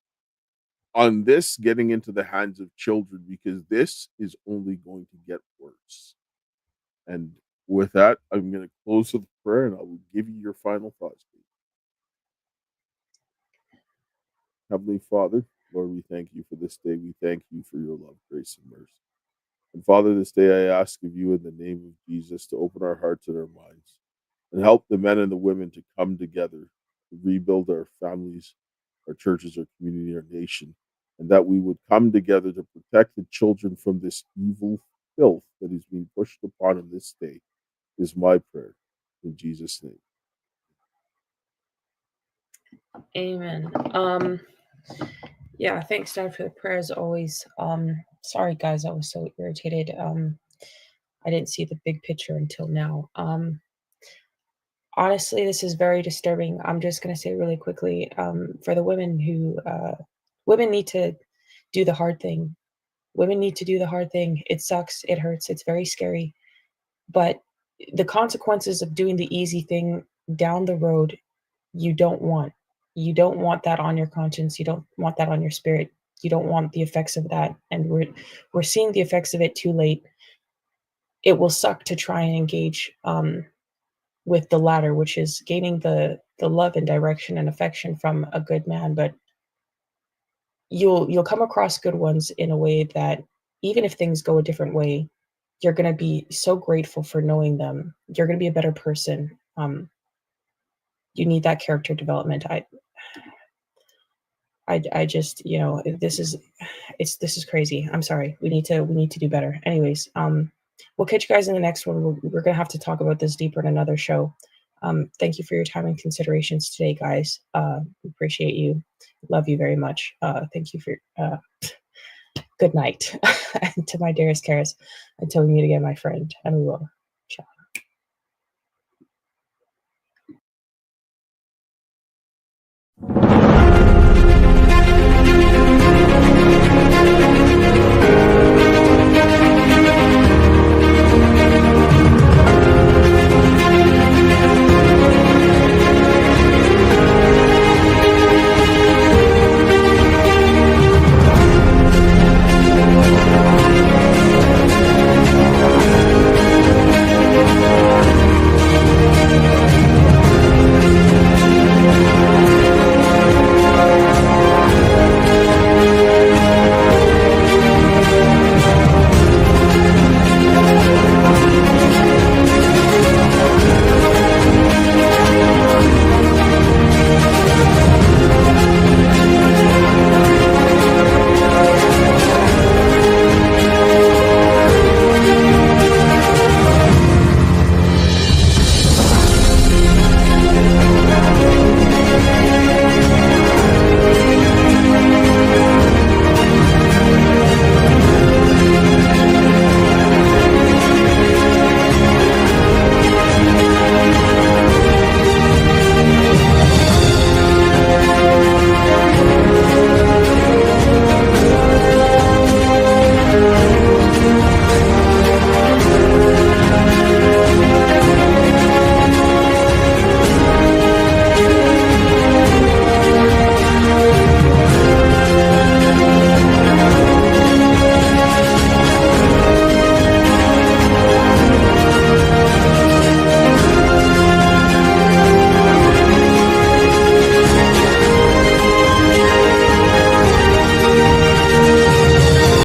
[SPEAKER 3] on this getting into the hands of children, because this is only going to get worse. And with that, I'm going to close with prayer, and I will give you your final thoughts, please. Heavenly Father, Lord, we thank you for this day. We thank you for your love, grace, and mercy. And Father, this day I ask of you in the name of Jesus to open our hearts and our minds and help the men and the women to come together to rebuild our families, our churches, our community, our nation, and that we would come together to protect the children from this evil filth that is being pushed upon them this day, is my prayer. In Jesus' name.
[SPEAKER 1] Amen. Yeah, thanks, Dad, for the prayer as always. Sorry, guys, I was so irritated. I didn't see the big picture until now. Honestly, this is very disturbing. I'm just going to say really quickly, for the women who, women need to do the hard thing. Women need to do the hard thing. It sucks. It hurts. It's very scary. But the consequences of doing the easy thing down the road, you don't want. You don't want that on your conscience. You don't want that on your spirit. You don't want the effects of that. And we're seeing the effects of it too late. It will suck to try and engage with the latter, which is gaining the love and direction and affection from a good man. But you'll come across good ones in a way that even if things go a different way, you're going to be so grateful for knowing them. You're going to be a better person. You need that character development. I just, this is crazy. I'm sorry. We need to do better. Anyways, we'll catch you guys in the next one. We're going to have to talk about this deeper in another show. Thank you for your time and considerations today, guys. Appreciate you. Love you very much. Thank you for good night. And to my dearest Karis, until we meet again, my friend, and we will.